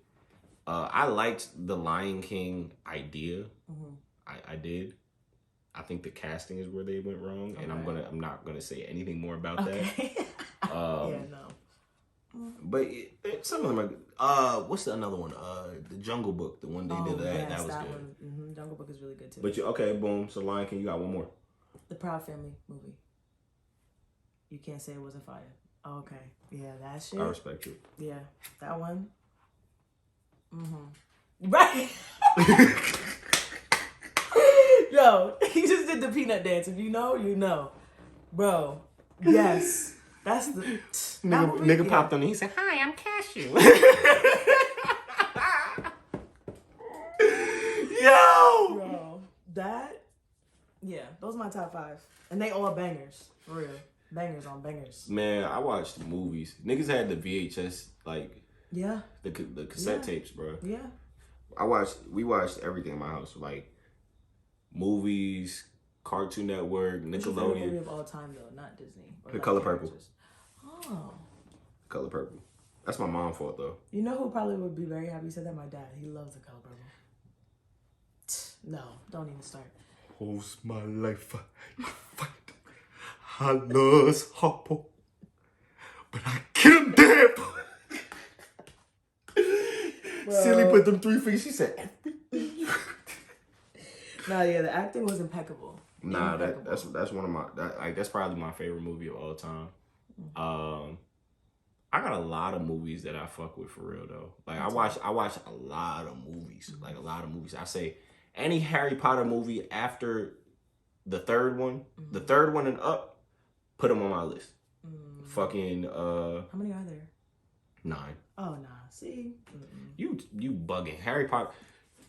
I liked the Lion King idea. I did. I think the casting is where they went wrong, and I'm not gonna say anything more about that. Yeah, no. But some of them are. What's another one? The Jungle Book, the one they did that. That was good. One. Jungle Book is really good too. But boom. So Lion King, you got one more. The Proud Family movie. You can't say it wasn't fire. Okay, yeah, that shit. I respect you. Yeah, that one. Mm-hmm. Right. Yo, he just did the peanut dance. If you know, you know. Bro, yes. That's the... Nigga popped on and he said, "Hi, I'm Cashew." Yo! Bro, that... Yeah, those are my top 5. And they all bangers. For real. Bangers on bangers. Man, I watched movies. Niggas had the VHS, like... Yeah. The cassette tapes, bro. Yeah. We watched everything in my house. Like, movies, Cartoon Network, Nickelodeon. What's your favorite movie of all time, though? Not Disney. The Color Purple. Oh. Color Purple. That's my mom's fault, though. You know who probably would be very happy you said that? My dad. He loves The Color Purple. No, don't even start. Who's my life? I fight. I loves Hoppo. But I kill him dead. Silly put them 3 fingers. She said, Nah, yeah, the acting was impeccable. Nah, that's one of my that's probably my favorite movie of all time. I got a lot of movies that I fuck with for real though. Like I watch a lot of movies. Like a lot of movies. I say any Harry Potter movie after the third one, the third one and up, put them on my list. Fucking How many are there? 9. Oh nah, see? You bugging. Harry Potter.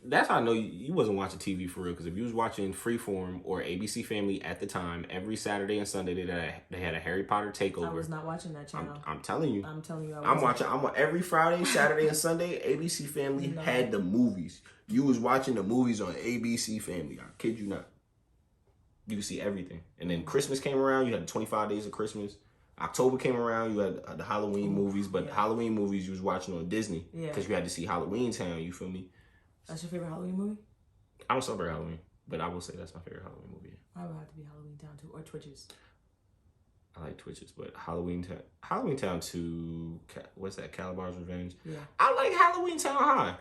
That's how I know you wasn't watching TV for real. Because if you was watching Freeform or ABC Family at the time, every Saturday and Sunday they had a Harry Potter takeover. I was not watching that channel. I'm telling you. I'm telling you. I'm watching every Friday, Saturday, and Sunday. ABC Family had the movies. You was watching the movies on ABC Family. I kid you not. You could see everything. And then Christmas came around. You had the 25 Days of Christmas. October came around. You had the Halloween movies. But Halloween movies you was watching on Disney. Yeah. Because you had to see Halloween Town. You feel me? That's your favorite Halloween movie? I don't celebrate Halloween. But I will say that's my favorite Halloween movie. I would have to be Halloween Town 2 or Twitches. I like Twitches, but Halloween Town 2, what's that, Calabar's Revenge? Yeah. I like Halloween Town High.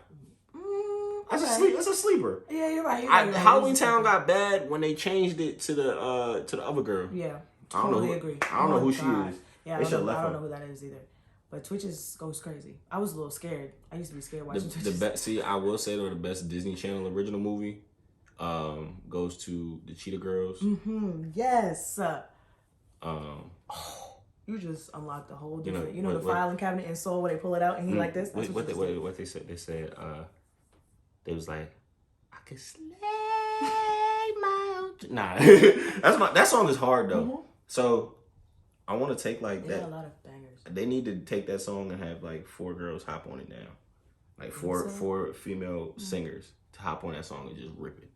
That's a sleeper. Yeah, you're right. Halloween Town got bad when they changed it to the other girl. Yeah, totally agree. I don't know who she is. Yeah, I don't know who that is either. But Twitches goes crazy. I was a little scared. I used to be scared watching Twitches. I will say though, the best Disney Channel original movie goes to the Cheetah Girls. Yes. You just unlocked a whole different, the filing cabinet in Soul where they pull it out and he like this. What they said? They said they was like, I could slay my own. Nah, that song is hard though. So I want to take like they that. Got a lot of bangers. They need to take that song and have like 4 girls hop on it now, like four female singers to hop on that song and just rip it.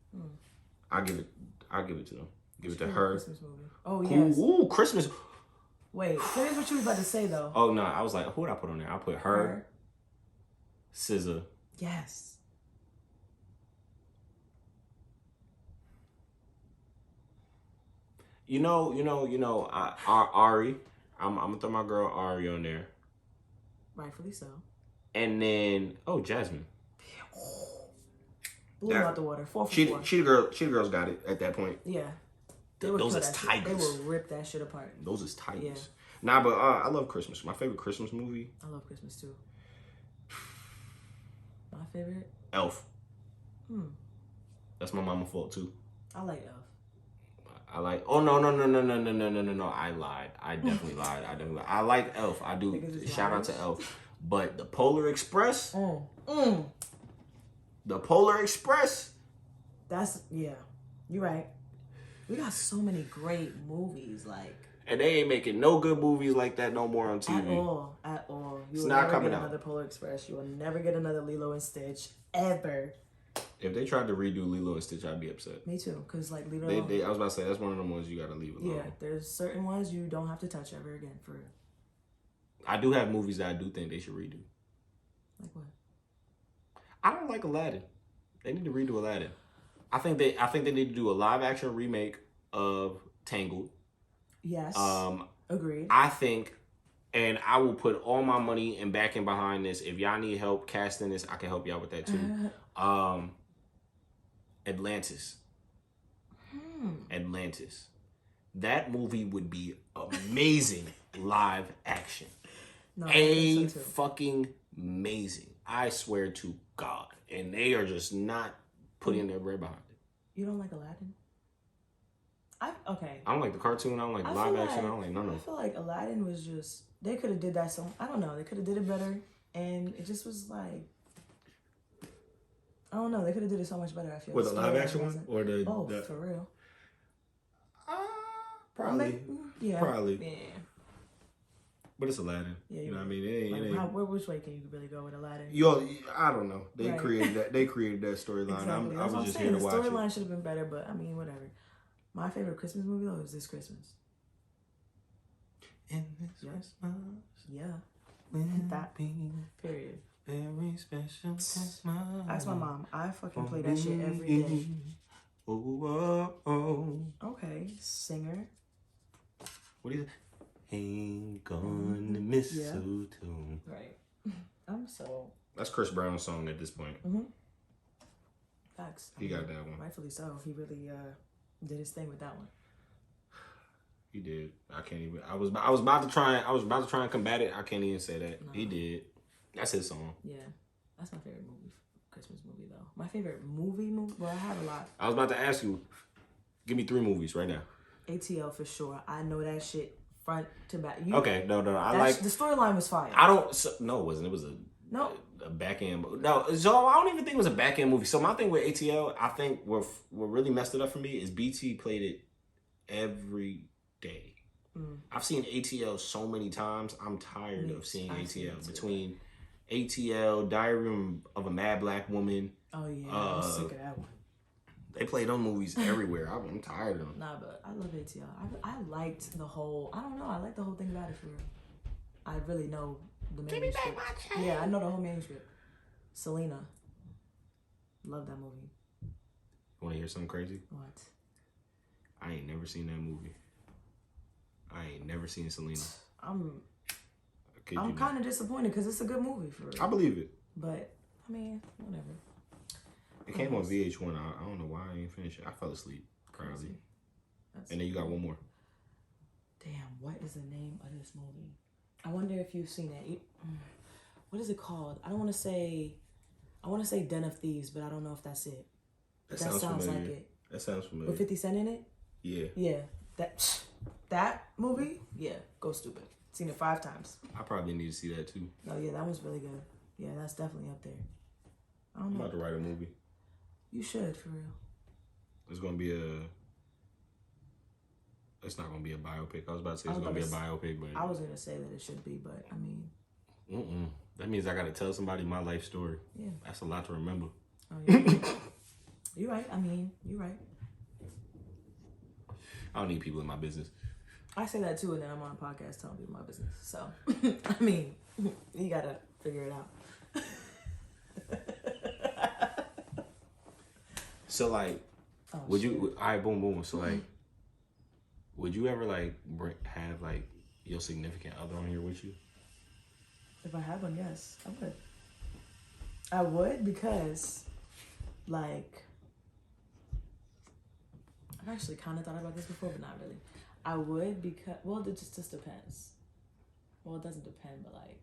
I'll give it to them. Give it to her. Christmas movie. Oh yes. Ooh, Christmas. Wait, finish what you was about to say though. Oh no, I was like, who would I put on there? I put her. SZA. Yes. You know, Ari. I'm gonna throw my girl Ari on there. Rightfully so. And then, Jasmine. Blew him out the water. 4 for 4. Cheetah Girls got it at that point. Yeah. Those is tigers. They will rip that shit apart. Those is tigers. Yeah. Nah, but I love Christmas. My favorite Christmas movie. I love Christmas too. My favorite? Elf. That's my mama's fault too. I like Elf. I like. Oh no! I lied. I definitely lied. I like Elf. I do. Shout out to Elf. But the Polar Express. The Polar Express. That's You're right. We got so many great movies, like. And they ain't making no good movies like that no more on TV. At all. You will never get another Polar Express. You will never get another Lilo and Stitch ever. If they tried to redo Lilo and Stitch, I'd be upset. Me too, because like Lilo. I was about to say that's one of them ones you gotta leave alone. Yeah, there's certain ones you don't have to touch ever again, for real. I do have movies that I do think they should redo. Like what? I don't like Aladdin. They need to redo Aladdin. I think they need to do a live action remake of Tangled. Yes. Agreed. I think, and I will put all my money and backing behind this. If y'all need help casting this, I can help y'all with that too. Atlantis. Atlantis. That movie would be amazing live action. No, fucking amazing. I swear to God. And they are just not putting their bread behind it. You don't like Aladdin? Okay. I don't like the cartoon. I don't like the live action. I don't like none of it. I feel like Aladdin was just, they could have did that I don't know. They could have did it better. And it just was like, I don't know. They could have did it so much better, I feel. With the live action one? Or both, for real. Probably. Yeah. Probably. Yeah. But it's Aladdin. Yeah, you know what I mean? It ain't. Which way can you really go with Aladdin? I don't know. They created that. They created that storyline. Exactly. I was just here to watch it. The storyline should have been better, but I mean, whatever. My favorite Christmas movie though is This Christmas. In this Christmas. Yeah. That period. Very special Christmas. Ask my mom. I fucking play that shit every day. Okay, singer. What is it? Ain't gonna miss you too. Right. That's Chris Brown's song at this point. Facts. He got that one. Rightfully so. He really did his thing with that one. He did. I can't even. I was about to try and combat it. I can't even say that. No. He did. That's his song. Yeah, that's my favorite movie, Christmas movie though. My favorite movie. Well, I have a lot. I was about to ask you. Give me 3 movies right now. ATL for sure. I know that shit front to back. Okay, no. I like the storyline was fire. No, it wasn't. It was a back end. No, so I don't even think it was a back end movie. So my thing with ATL, I think what really messed it up for me is BT played it every day. I've seen ATL so many times. I'm tired of seeing ATL. Between ATL, Diary of a Mad Black Woman. Oh yeah, I'm sick of that one. They play those movies everywhere. I'm tired of them. Nah, but I love ATL. I liked the whole. I don't know. I like the whole thing about it for real. I really know the manuscript. Give me back my chain. Yeah, I know the whole manuscript. Selena. Love that movie. Want to hear something crazy? What? I ain't never seen that movie. I ain't never seen Selena. I'm kind of disappointed because it's a good movie for real. I believe it. But, I mean, whatever. It came on VH1. I don't know why I ain't finished it. I fell asleep. Crazy. And then you got one more. Damn, what is the name of this movie? I wonder if you've seen it. What is it called? I want to say Den of Thieves, but I don't know if that's it. That sounds like it. That sounds familiar. With 50 Cent in it? Yeah. Yeah. That movie? Yeah. Go stupid. Seen it 5 times. I probably need to see that too. Oh yeah, that was really good. Yeah, that's definitely up there. I don't know. I'm about to write a movie. You should, for real. It's not gonna be a biopic. I was about to say it's gonna be a biopic, but I was gonna say that it should be, but I mean, that means I gotta tell somebody my life story. Yeah, that's a lot to remember. Oh, yeah. You're right. I mean, you're right. I don't need people in my business. I say that too, and then I'm on a podcast telling people my business. So, I mean, you gotta figure it out. So like, would you? All right, boom. So like, would you ever like have like your significant other on here with you? If I had one, yes, I would. I would because, like, I've actually kind of thought about this before, but not really. I would because, well, it just depends. Well, it doesn't depend, but like,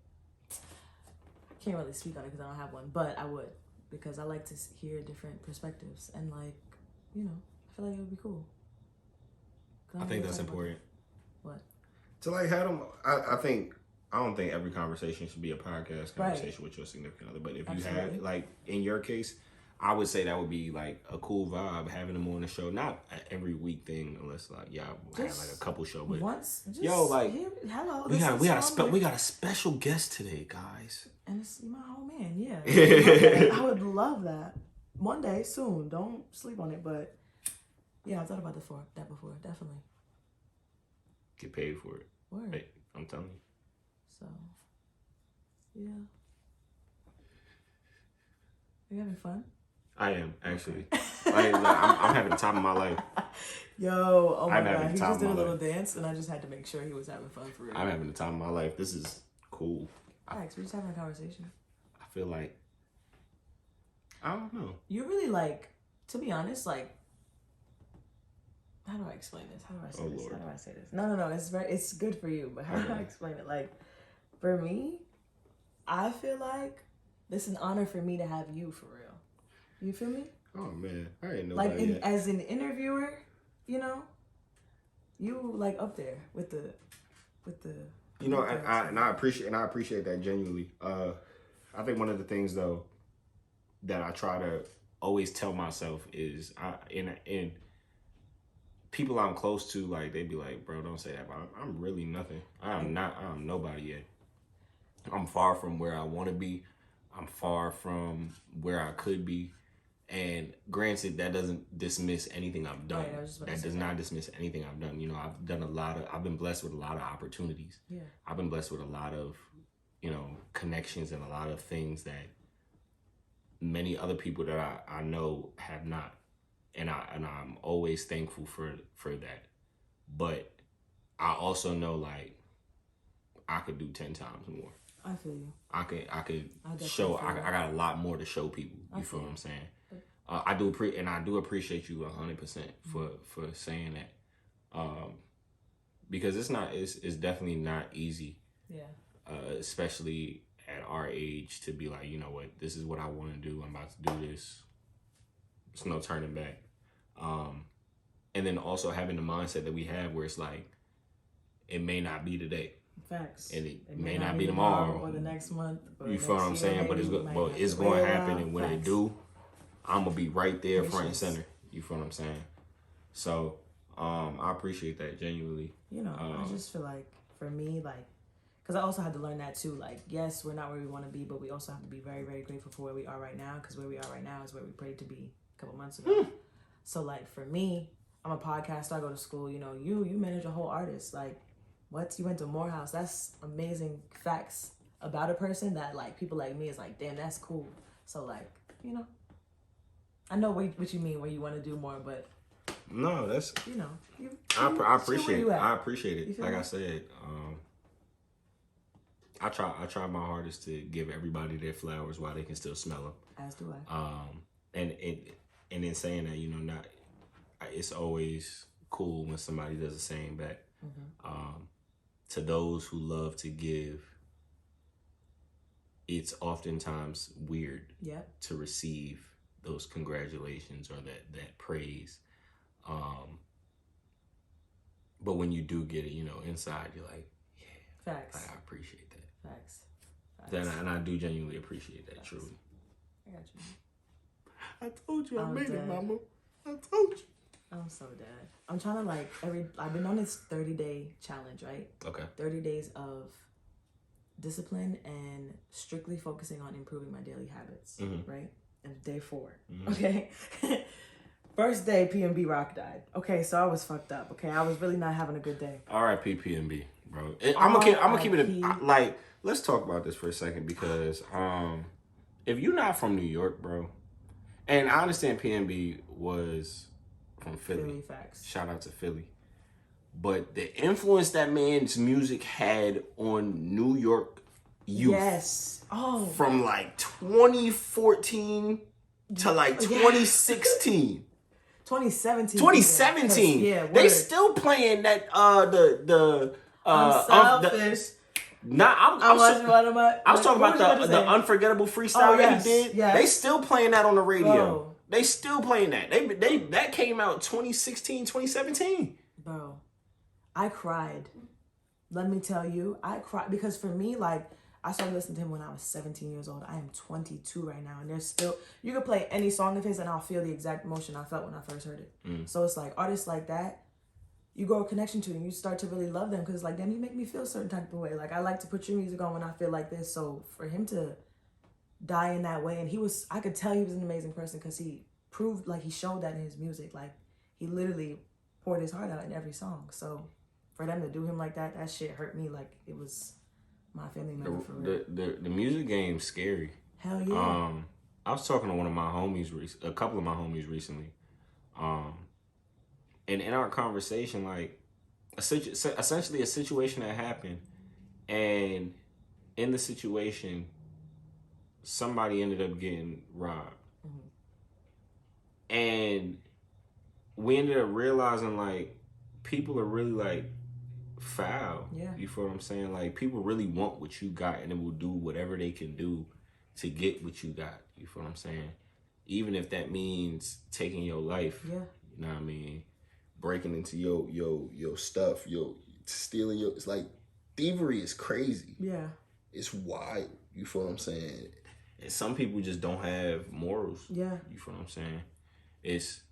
I can't really speak on it because I don't have one. But I would because I like to hear different perspectives and like, you know, I feel like it would be cool. I think that's important. What? To like have them, I don't think every conversation should be a podcast conversation with your significant other. But if you have, like, in your case, I would say that would be like a cool vibe having them on the show. Not an every week thing, unless like y'all have like a couple show. But once, hello, we got a special guest today, guys. And it's my whole man. Yeah, I would love that. One day soon. Don't sleep on it, but yeah, I thought about that before. Definitely. Get paid for it. Word. Hey, I'm telling you. So, yeah. Are you having fun? I am, actually. I'm having the time of my life. Yo, oh my God. He just did a little dance, and I just had to make sure he was having fun for real. I'm having the time of my life. This is cool. Alex, we're just having a conversation. I feel like, I don't know. You're really like, to be honest, like, how do I explain this? How do I say this? Lord. How do I say this? No. It's good for you, but how do I explain it? Like, for me, I feel like It's an honor for me to have you for real. You feel me? Oh man, I ain't know like yet. As an interviewer, you know, you like up there with the. You know, and I appreciate that genuinely. I think one of the things though that I try to always tell myself is in people I'm close to, like they be like, bro, don't say that. But I'm really nothing. I'm nobody yet. I'm far from where I want to be. I'm far from where I could be. And granted, that doesn't dismiss anything I've done. Right, that does not dismiss anything I've done. You know, I've been blessed with a lot of opportunities. Yeah. I've been blessed with a lot of, you know, connections and a lot of things that many other people that I know have not. And I'm always thankful for that. But I also know, like, I could do 10 times more. I feel you. I could show. I got a lot more to show people. You feel what I'm saying? I do appreciate you 100% for saying that, because it's definitely not easy. Yeah. Especially at our age to be like, you know what, this is what I want to do. I'm about to do this. It's no turning back. And then also having the mindset that we have where it's like, it may not be today. Facts. And it may not be tomorrow or the next month. You feel what I'm saying? But it's going to happen, and when it do, I'm gonna be right there, front and center. You feel what I'm saying? So, I appreciate that genuinely. You know, I just feel like for me, like, because I also had to learn that too. Like, yes, we're not where we want to be, but we also have to be very, very grateful for where we are right now. Because where we are right now is where we prayed to be a couple months ago. So, like, for me, I'm a podcaster. I go to school. You know, you manage a whole artist. Like, what? You went to Morehouse. That's amazing facts about a person that, like, people like me is like, damn, that's cool. So, like, you know. I know what you mean, where you want to do more, but no, that's, you know, I appreciate it. I appreciate it. Like me? I said, I try my hardest to give everybody their flowers while they can still smell them. As do I. And in saying that, you know, it's always cool when somebody does the same back. To those who love to give, it's oftentimes weird to receive those congratulations or that praise. But when you do get it, you know, inside you're like, yeah. Facts. I appreciate that. Facts. And I do genuinely appreciate that. Facts. Truly. I got you. I told you I made it, mama. I told you. I'm so dead. I'm trying to, like, I've been on this 30-day challenge, right? Okay. 30 days of discipline and strictly focusing on improving my daily habits, right? And day 4, okay? First day, PNB Rock died. Okay, so I was fucked up. Okay, I was really not having a good day. R.I.P. PNB, bro. I'm gonna keep it like. Let's talk about this for a second because if you're not from New York, bro, and I understand PNB was from Philly. Facts. Shout out to Philly. But the influence that man's music had on New York youth. Yes. Oh. From like 2014 to like 2016. 2017. 2017. Yeah, they still playing that I'm selfish. I was talking about the unforgettable freestyle that he did. Yes. They still playing that on the radio. Bro. They still playing that. They that came out 2016, 2017. Bro, I cried. Let me tell you, I cried because for me, like, I started listening to him when I was 17 years old. I am 22 right now, and there's still, you could play any song of his and I'll feel the exact emotion I felt when I first heard it. So it's like artists like that, you grow a connection to and you start to really love them because it's like, damn, you make me feel a certain type of way. Like, I like to put your music on when I feel like this. So for him to die in that way, and I could tell he was an amazing person because he proved, like, he showed that in his music. Like, he literally poured his heart out in every song. So for them to do him like that, that shit hurt me like it was my family member for real. The music game's scary. Hell yeah. I was talking to one of my homies, a couple of my homies recently. And in our conversation, like, essentially a situation that happened, and in the situation, somebody ended up getting robbed. And we ended up realizing, like, people are really, like, foul. Yeah. You feel what I'm saying? Like, people really want what you got, and they will do whatever they can do to get what you got. You feel what I'm saying? Even if that means taking your life. Yeah. You know what I mean? Breaking into your stuff, stealing your. It's like thievery is crazy. Yeah. It's wild. You feel what I'm saying? And some people just don't have morals. Yeah. You feel what I'm saying? It's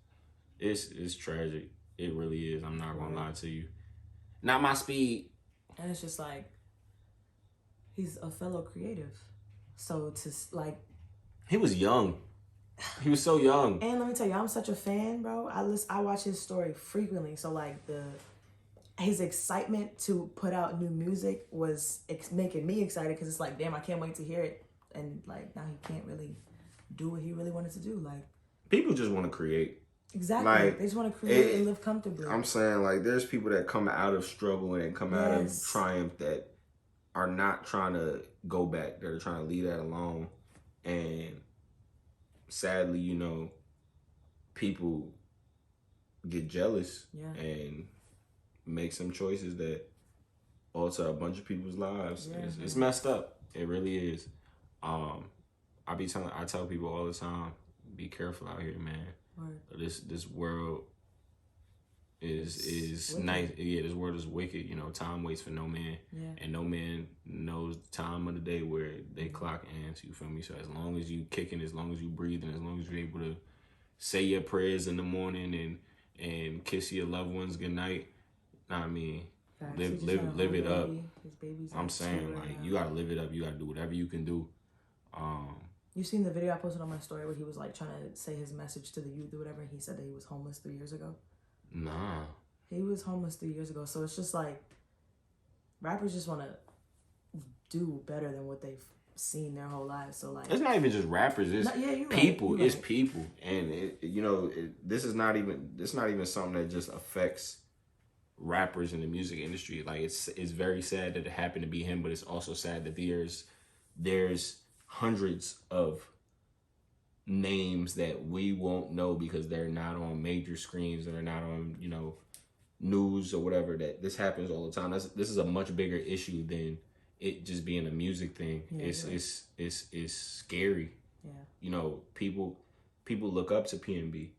tragic. It really is. I'm not gonna lie to you. Not my speed. And it's just like, he's a fellow creative. So to like, he was young. He was so young. And let me tell you, I'm such a fan, bro. I watch his story frequently. So like his excitement to put out new music was making me excited, because it's like, damn, I can't wait to hear it. And like, now he can't really do what he really wanted to do. Like, people just want to create. Exactly. Like, they just want to create and live comfortably. I'm saying, like, there's people that come out of struggle and come out of triumph that are not trying to go back. They're trying to leave that alone. And sadly, you know, people get jealous and make some choices that alter a bunch of people's lives. Yeah, it's messed up. It really is. I tell people all the time, be careful out here, man. Right. This world is nice. Yeah, this world is wicked. You know, time waits for no man, and no man knows the time of the day where they clock ends. You feel me? So as long as you kicking, as long as you breathing, as long as you're able to say your prayers in the morning and kiss your loved ones goodnight, I mean, live it up. I'm saying, like, you gotta live it up. You gotta do whatever you can do. You seen the video I posted on my story where he was like trying to say his message to the youth or whatever, and he said that he was homeless 3 years ago? Nah. He was homeless 3 years ago. So it's just like, rappers just want to do better than what they've seen their whole lives. So like, it's not even just rappers. It's people. Right. It's people, and this is not even something that just affects rappers in the music industry. Like, it's very sad that it happened to be him, but it's also sad that there's hundreds of names that we won't know because they're not on major screens, they're not on, you know, news or whatever. That this happens all the time. This is a much bigger issue than it just being a music thing. It's scary. Yeah. You know, people look up to PNB.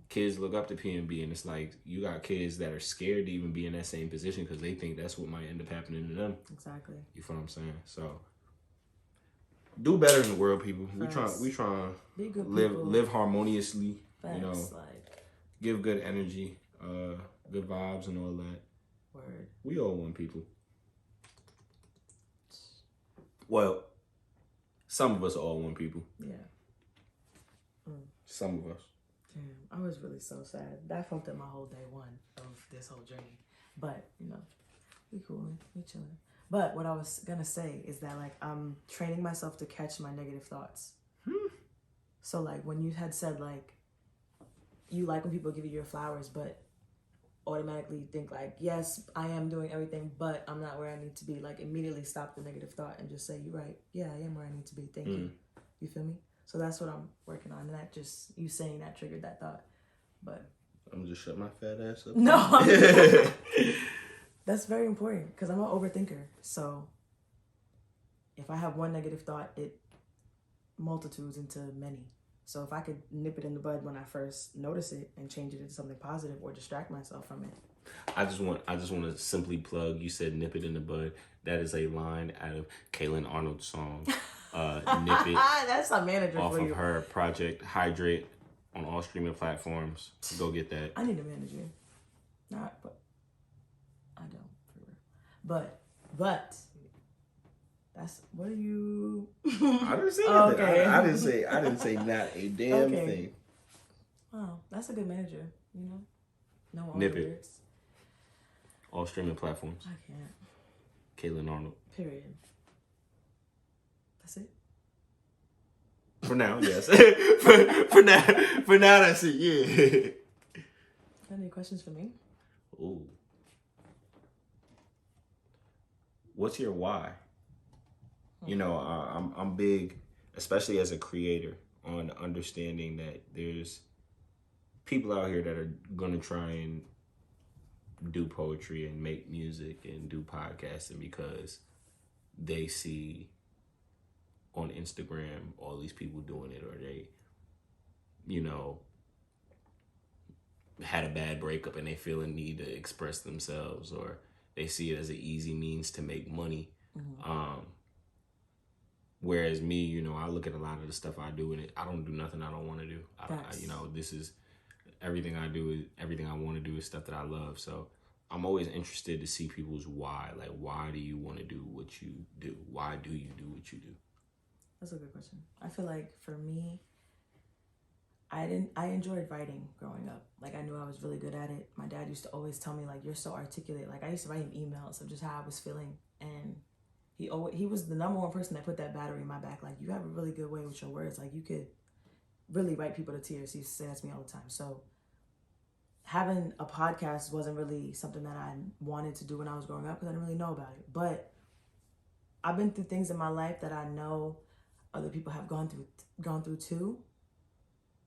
Kids look up to PNB, and it's like, you got kids that are scared to even be in that same position because they think that's what might end up happening to them. Exactly. You feel what I'm saying? So do better in the world, people. Facts. We try to live harmoniously. Facts. You know, like, give good energy, good vibes, and all that. Word. We all want people. Well, some of us all want people. Yeah. Some of us. Damn, I was really so sad. That fucked up my whole day one of this whole journey. But, you know, we cool, we chilling. But what I was gonna say is that, like, I'm training myself to catch my negative thoughts. So like, when you had said, like, you like when people give you your flowers, but automatically think like, yes, I am doing everything, but I'm not where I need to be. Like, immediately stop the negative thought and just say, you're right. Yeah, I am where I need to be. Thank you. You feel me? So that's what I'm working on. And that just, you saying that triggered that thought. But I'm just shut my fat ass up. No. That's very important because I'm an overthinker. So if I have one negative thought, it multitudes into many. So if I could nip it in the bud when I first notice it and change it into something positive or distract myself from it. I just want to simply plug, you said nip it in the bud. That is a line out of Kaylan Arnold's song, Nip It. That's a manager off for you. Of her project, Hydrate, on all streaming platforms. Go get that. I need a manager. Not, but I don't. For real. But that's, what are you? I didn't say anything. Okay. I didn't say not a damn thing. Wow, that's a good manager. You know, no all Nip lyrics. It. All streaming platforms. I can't. Kaylan Arnold. Period. That's it. For now, yes. for now, that's it. Yeah. Got any questions for me? Ooh. What's your why? You know, I'm big, especially as a creator, on understanding that there's people out here that are gonna try and do poetry and make music and do podcasting because they see on Instagram, all these people doing it, or they, you know, had a bad breakup and they feel a need to express themselves, or they see it as an easy means to make money. Whereas me, you know, I look at a lot of the stuff I do and I don't do nothing I don't want to do. You know, this is everything I do, is everything I want to do is stuff that I love. So I'm always interested to see people's why. Like, why do you want to do what you do? Why do you do what you do? That's a good question. I feel like for me, I enjoyed writing growing up. Like, I knew I was really good at it. My dad used to always tell me, like, you're so articulate. Like, I used to write him emails of just how I was feeling. And he was the number one person that put that battery in my back. Like, you have a really good way with your words. Like, you could really write people to tears. He used to say that to me all the time. So having a podcast wasn't really something that I wanted to do when I was growing up because I didn't really know about it. But I've been through things in my life that I know other people have gone through too.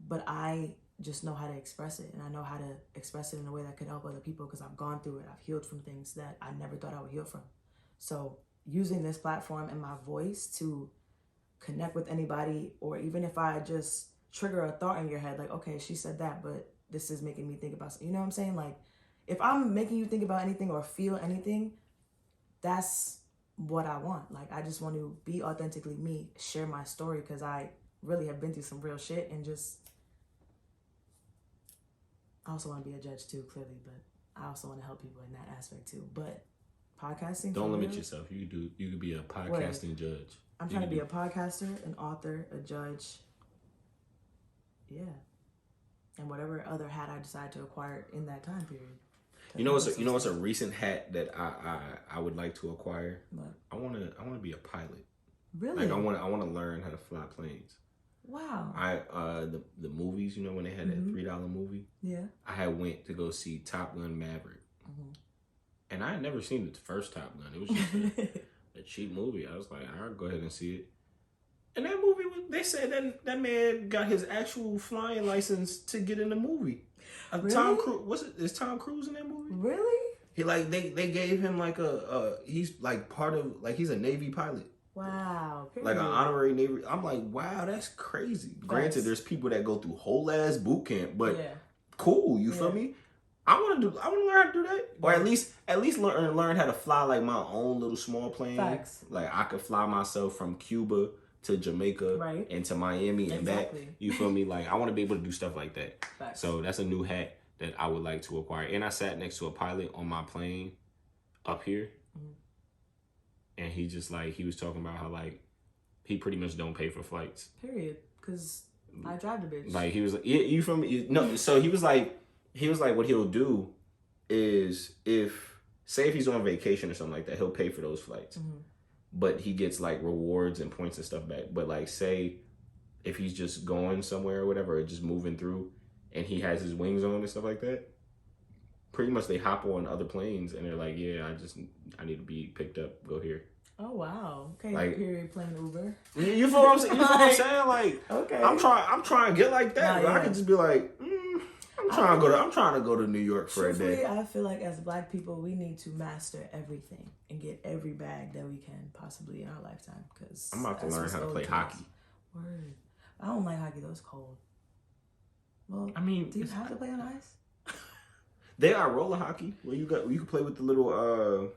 But I just know how to express it, and I know how to express it in a way that could help other people because I've gone through it. I've healed from things that I never thought I would heal from. So using this platform and my voice to connect with anybody, or even if I just trigger a thought in your head, like, okay, she said that, but this is making me think about, you know what I'm saying? Like, if I'm making you think about anything or feel anything, that's what I want. Like, I just want to be authentically me, share my story, because I really have been through some real shit, and just, I also want to be a judge too, clearly, but I also want to help people in that aspect too. But podcasting, don't limit yourself. You could be a podcasting judge. I'm trying to be a podcaster, an author, a judge. Yeah. And whatever other hat I decide to acquire in that time period. You know what's a recent hat that I would like to acquire? What? I want to be a pilot. Really? Like, I want to learn how to fly planes. Wow. The movies, you know, when they had that $3 movie. Yeah. I went to go see Top Gun Maverick. And I had never seen the first Top Gun. It was just a cheap movie. I was like, I'll go ahead and see it. And that movie, they said that man got his actual flying license to get in the movie. Really? Tom Cruise, is Tom Cruise in that movie? Really? He they gave him like he's like part of, like, he's a Navy pilot. Wow. Period. Like an honorary Navy. I'm like, wow, that's crazy. Granted, there's people that go through whole ass boot camp, but cool, you feel me? I want to learn how to do that, or at least learn how to fly like my own little small plane. Facts. Like, I could fly myself from Cuba to Jamaica and to Miami and back. You feel me? Like, I want to be able to do stuff like that. Facts. So that's a new hat that I would like to acquire. And I sat next to a pilot on my plane up here, and he was talking about how, like, he pretty much don't pay for flights. Period. Because I drive the bitch. Like, he was like, you feel me? No, so he was like, what he'll do is, say if he's on vacation or something like that, he'll pay for those flights. But he gets, like, rewards and points and stuff back. But, like, say if he's just going somewhere or whatever, or just moving through, and he has his wings on and stuff like that, pretty much they hop on other planes and they're like, yeah, I need to be picked up, go here. Oh, wow. Okay, like, period, playing Uber. You feel what I'm saying? You feel what I'm saying? Like, okay. I'm trying to get like that. But I could just be like, I'm trying to go to New York for a day. I feel like as Black people, we need to master everything and get every bag that we can possibly in our lifetime. Because I'm about to learn how to play hockey. Word. I don't like hockey though. It's cold. Well, I mean, do you have to play on ice? They got roller hockey where you can play with the little.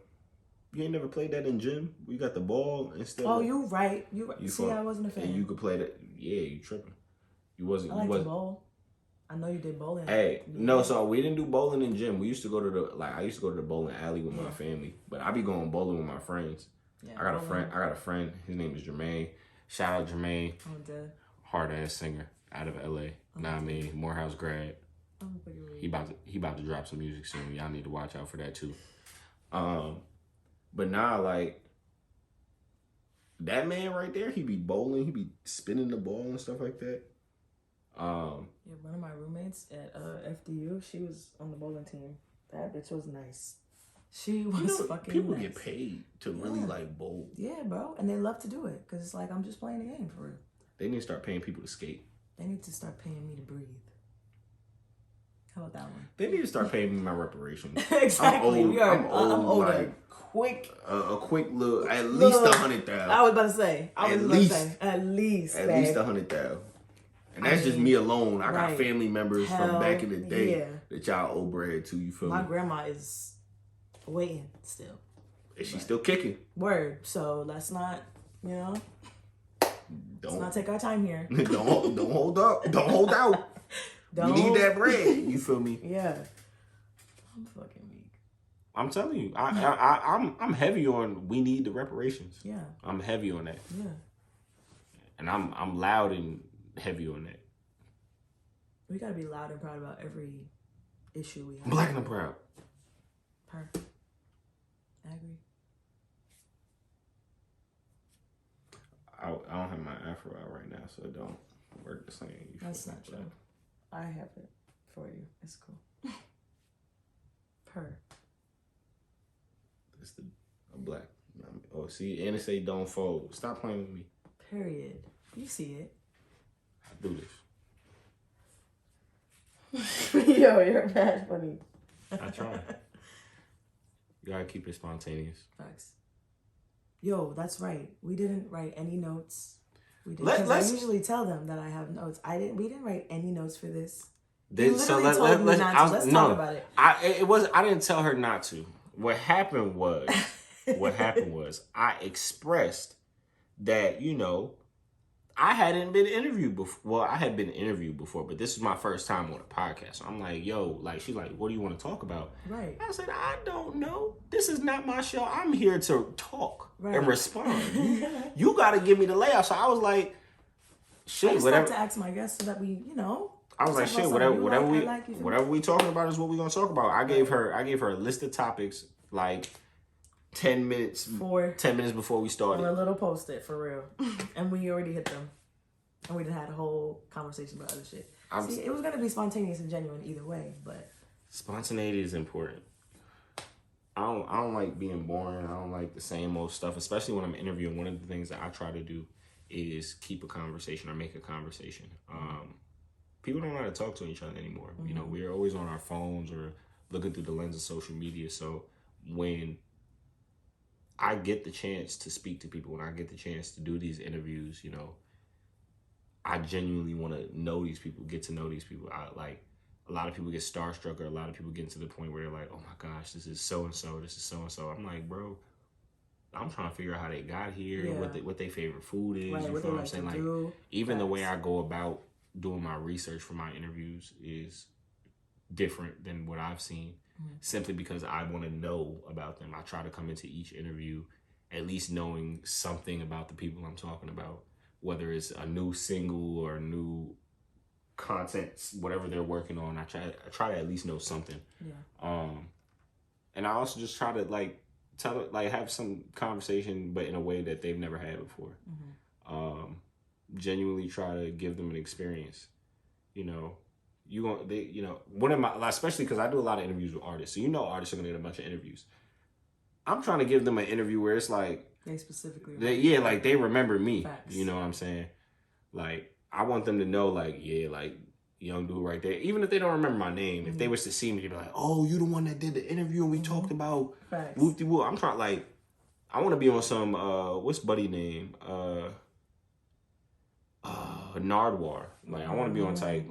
You ain't never played that in gym? You got the ball instead. Oh, you're right. You right. See, I wasn't a fan. And you could play that. Yeah, you tripping. You wasn't. I like to bowl. I know you did bowling. Hey, no, so we didn't do bowling in gym. We used to go to I used to go to the bowling alley with my family, but I be going bowling with my friends. Yeah, I got a friend. His name is Jermaine. Shout out Jermaine. I'm dead. Hard ass singer out of LA. Nah, I mean, Morehouse grad. He about to drop some music soon. Y'all need to watch out for that too. But now, like, that man right there, he be bowling, he be spinning the ball and stuff like that. Yeah, one of my roommates at FDU, she was on the bowling team. That bitch was nice. She was fucking people nice. Get paid to really, like, bowl. Yeah, bro. And they love to do it. Because it's like, I'm just playing the game for real. They need to start paying people to skate. They need to start paying me to breathe. How about that one? They need to start paying me my reparations. Exactly. I'm older. Like, quick. A quick little, at least 100,000. I was about to say. At least. At least 100,000. And that's just me alone. I got family members from back in the day that y'all owe bread to. You feel me? My grandma is waiting still. Is she still kicking? Word. So let's not, let's not take our time here. don't hold up. Don't hold out. We need that bread. You feel me? Yeah. I'm fucking weak. I'm telling you, I'm heavy on we need the reparations. Yeah. I'm heavy on that. Yeah. And I'm loud and heavy on that. We gotta be loud and proud about every issue we have. Black and I'm proud. I agree. I don't have my afro out right now, so it don't work the same. That's not true. I have it for you. It's cool. It's a black. Oh, see, and it say don't fold. Stop playing with me. Period. You see it. I do this. Yo, you're bad funny. I try. You gotta keep it spontaneous. Facts. Yo, that's right. We didn't write any notes. We didn't. I usually tell them that I have notes. We didn't write any notes for this. Let's talk about it. I didn't tell her not to. What happened was I expressed that, I hadn't been interviewed before. Well, I had been interviewed before, but this is my first time on a podcast. So I'm like, yo, she's like, what do you want to talk about? Right. I said, I don't know. This is not my show. I'm here to talk and respond. You got to give me the layout. So I was like, shit, I just whatever. like to ask my guests so that we, I was like, shit, whatever we talking about is what we gonna talk about. I gave her a list of topics, like 10 minutes before we started. A little post-it, for real. And we already hit them. And we had a whole conversation about other shit. It was going to be spontaneous and genuine either way, but... Spontaneity is important. I don't like being boring. I don't like the same old stuff, especially when I'm interviewing. One of the things that I try to do is keep a conversation or make a conversation. People don't know how to talk to each other anymore. Mm-hmm. We're always on our phones or looking through the lens of social media. So when I get the chance to speak to people, when I get the chance to do these interviews, I genuinely want to know these people, get to know these people. A lot of people get starstruck, or a lot of people get to the point where they're like, oh my gosh, this is so-and-so, this is so-and-so. I'm like, bro, I'm trying to figure out how they got here, what their favorite food is. Right, you feel what I'm saying? Even the way I go about doing my research for my interviews is different than what I've seen. Simply because I want to know about them. I try to come into each interview at least knowing something about the people I'm talking about, whether it's a new single or new content, whatever they're working on. I try to at least know something. Yeah. And I also just try to have some conversation, but in a way that they've never had before. Mm-hmm. Genuinely try to give them an experience. One of my, especially because I do a lot of interviews with artists, so artists are gonna get a bunch of interviews. I'm trying to give them an interview where it's like they specifically they remember me. Facts. You know what I'm saying? I want them to know young dude right there. Even if they don't remember my name, if they was to see me, they'd be like, oh, you the one that did the interview and we talked about whoop-de-whoop. I'm trying I want to be on some what's Buddy name? Nardwar. I want to be on type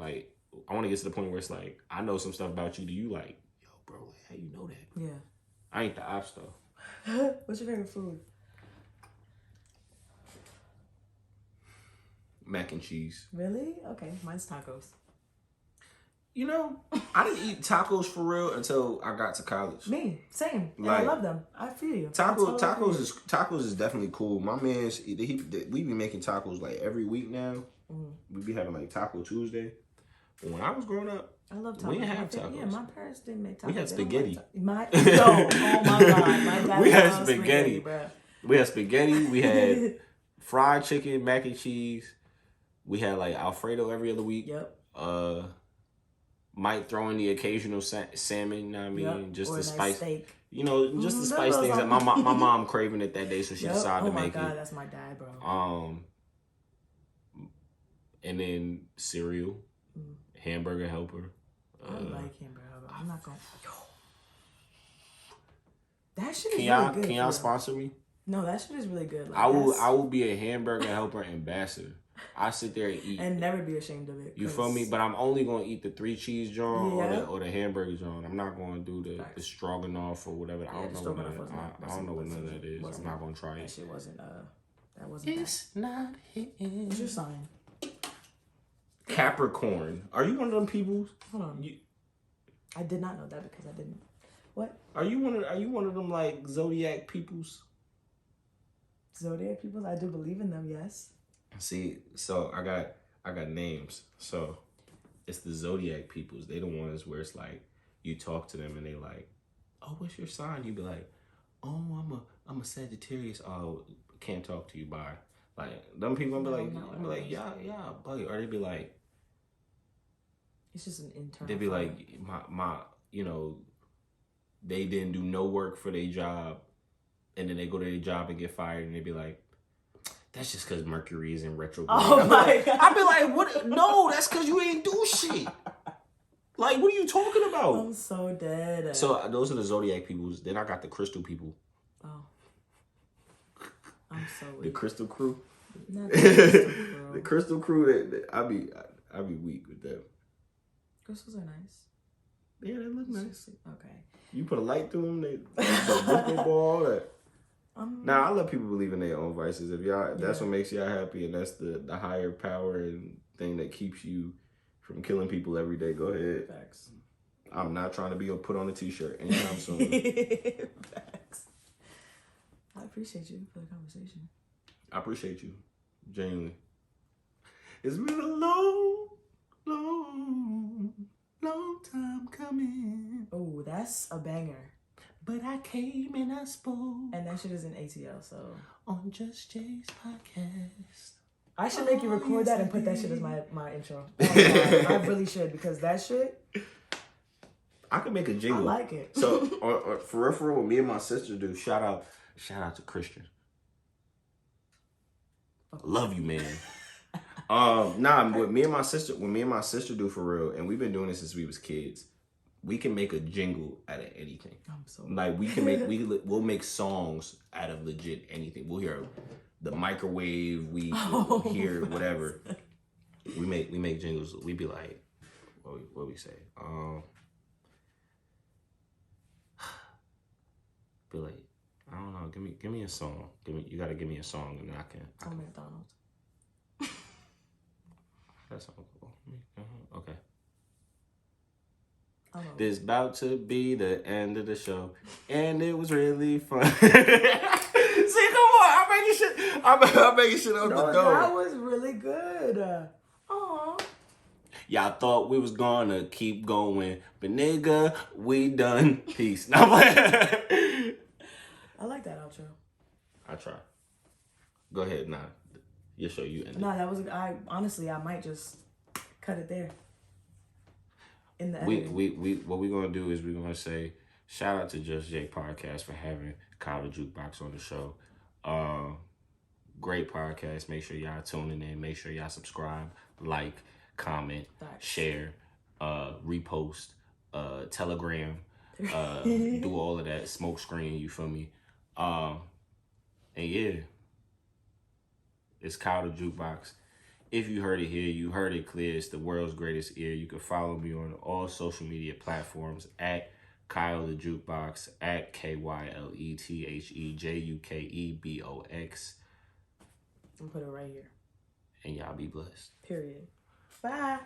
I want to get to the point where it's I know some stuff about you. Do you yo, bro, how you know that? Yeah. I ain't the ops though. What's your favorite food? Mac and cheese. Really? Okay, mine's tacos. I didn't eat tacos for real until I got to college. Me, same. And I love them. I feel you. Tacos is definitely cool. My man's we be making tacos every week now. Mm-hmm. We be having Taco Tuesday. But when I was growing up, I love tacos. We didn't have tacos. Yeah, my parents didn't make tacos. We had spaghetti. Oh my god, my dad we had spaghetti. Bro. We had spaghetti. We had fried chicken, mac and cheese. We had Alfredo every other week. Yep. Might throw in the occasional salmon. You know what I mean? Yep. Just or the spice. Steak. Just the spice things that my mom craving it that day, so she decided to make it. Oh my god, that's my dad, bro. And then cereal, hamburger helper, I like hamburger helper. I'm not gonna. Yo. That shit is Can really y'all good. Can y'all sponsor me? No, that shit is really good. Like, I will be a hamburger helper ambassador. I sit there and eat and never be ashamed of it. You feel me? But I'm only gonna eat the 3 cheese joint or the hamburger joint. I'm not gonna do the stroganoff or whatever. I don't know what none of that is. I'm not gonna try it. That shit wasn't that wasn't. It's not hitting. What's your sign? Capricorn. Are you one of them people? Hold on. I did not know that because I didn't. What? Are you one of them like zodiac peoples? Zodiac peoples? I do believe in them. Yes. See, so I got names. So it's the zodiac peoples. They the ones where it's like you talk to them and they like, oh, what's your sign? You be like, oh, I'm a Sagittarius. Oh, can't talk to you. Bye. Like them people. I'm be like, yeah, buddy. Or they be like, it's just an internal. They be like, my, they didn't do no work for their job, and then they go to their job and get fired, and they be like, that's just because Mercury is in retrograde. Oh my God. I be like, what? No, that's because you ain't do shit. Like, what are you talking about? I'm so dead. So those are the zodiac peoples. Then I got the crystal people. Oh. I'm so weak. The crystal crew. Not the crystal crew. The crystal crew. I be weak with them. Crystals are nice. Yeah, they look nice. Okay. You put a light through them. They ball that. Now I let people believe in their own vices. If that's what makes y'all happy, and that's the higher power and thing that keeps you from killing people every day. Go ahead. Facts. I'm not trying to be put on a t-shirt anytime soon. Facts. I appreciate you for the conversation. I appreciate you, genuinely. It's been a long time coming. Oh, that's a banger. But I came and I spoke. And that shit is in ATL, so. On Just Jay's podcast. I should make you record that and put that shit as my intro. Oh, I really should, because that shit. I could make a jingle. I like it. So, for real, what me and my sister do, shout out to Christian. Love you, man. What me and my sister do for real, and we've been doing this since we was kids. We can make a jingle out of anything. I'm so like we'll make songs out of legit anything. We'll hear the microwave. We'll hear whatever. We make jingles. We be like, what we say? Be like, I don't know. Give me a song. You gotta give me a song, and then I can. McDonald's. That song. Okay. This about to be the end of the show, and it was really fun. See, come on, I'm making shit out the door. That was really good. Aw. Y'all thought we was gonna keep going, but nigga, we done. Peace. I like that outro. I try. Go ahead, nah. Your show, you ended. Nah, that was. Honestly, I might just cut it there. What we're gonna do is we're gonna say shout out to Just Jay Podcast for having Kyle the Jukebox on the show. Great podcast. Make sure y'all tuning in. Make sure y'all subscribe, like, comment, share, repost, Telegram, do all of that, smoke screen. You feel me? And yeah, it's Kyle the Jukebox. If you heard it here, you heard it clear. It's the world's greatest ear. You can follow me on all social media platforms at Kyle the Jukebox, at KYLETHEJUKEBOX. I'm put it right here. And y'all be blessed. Period. Bye.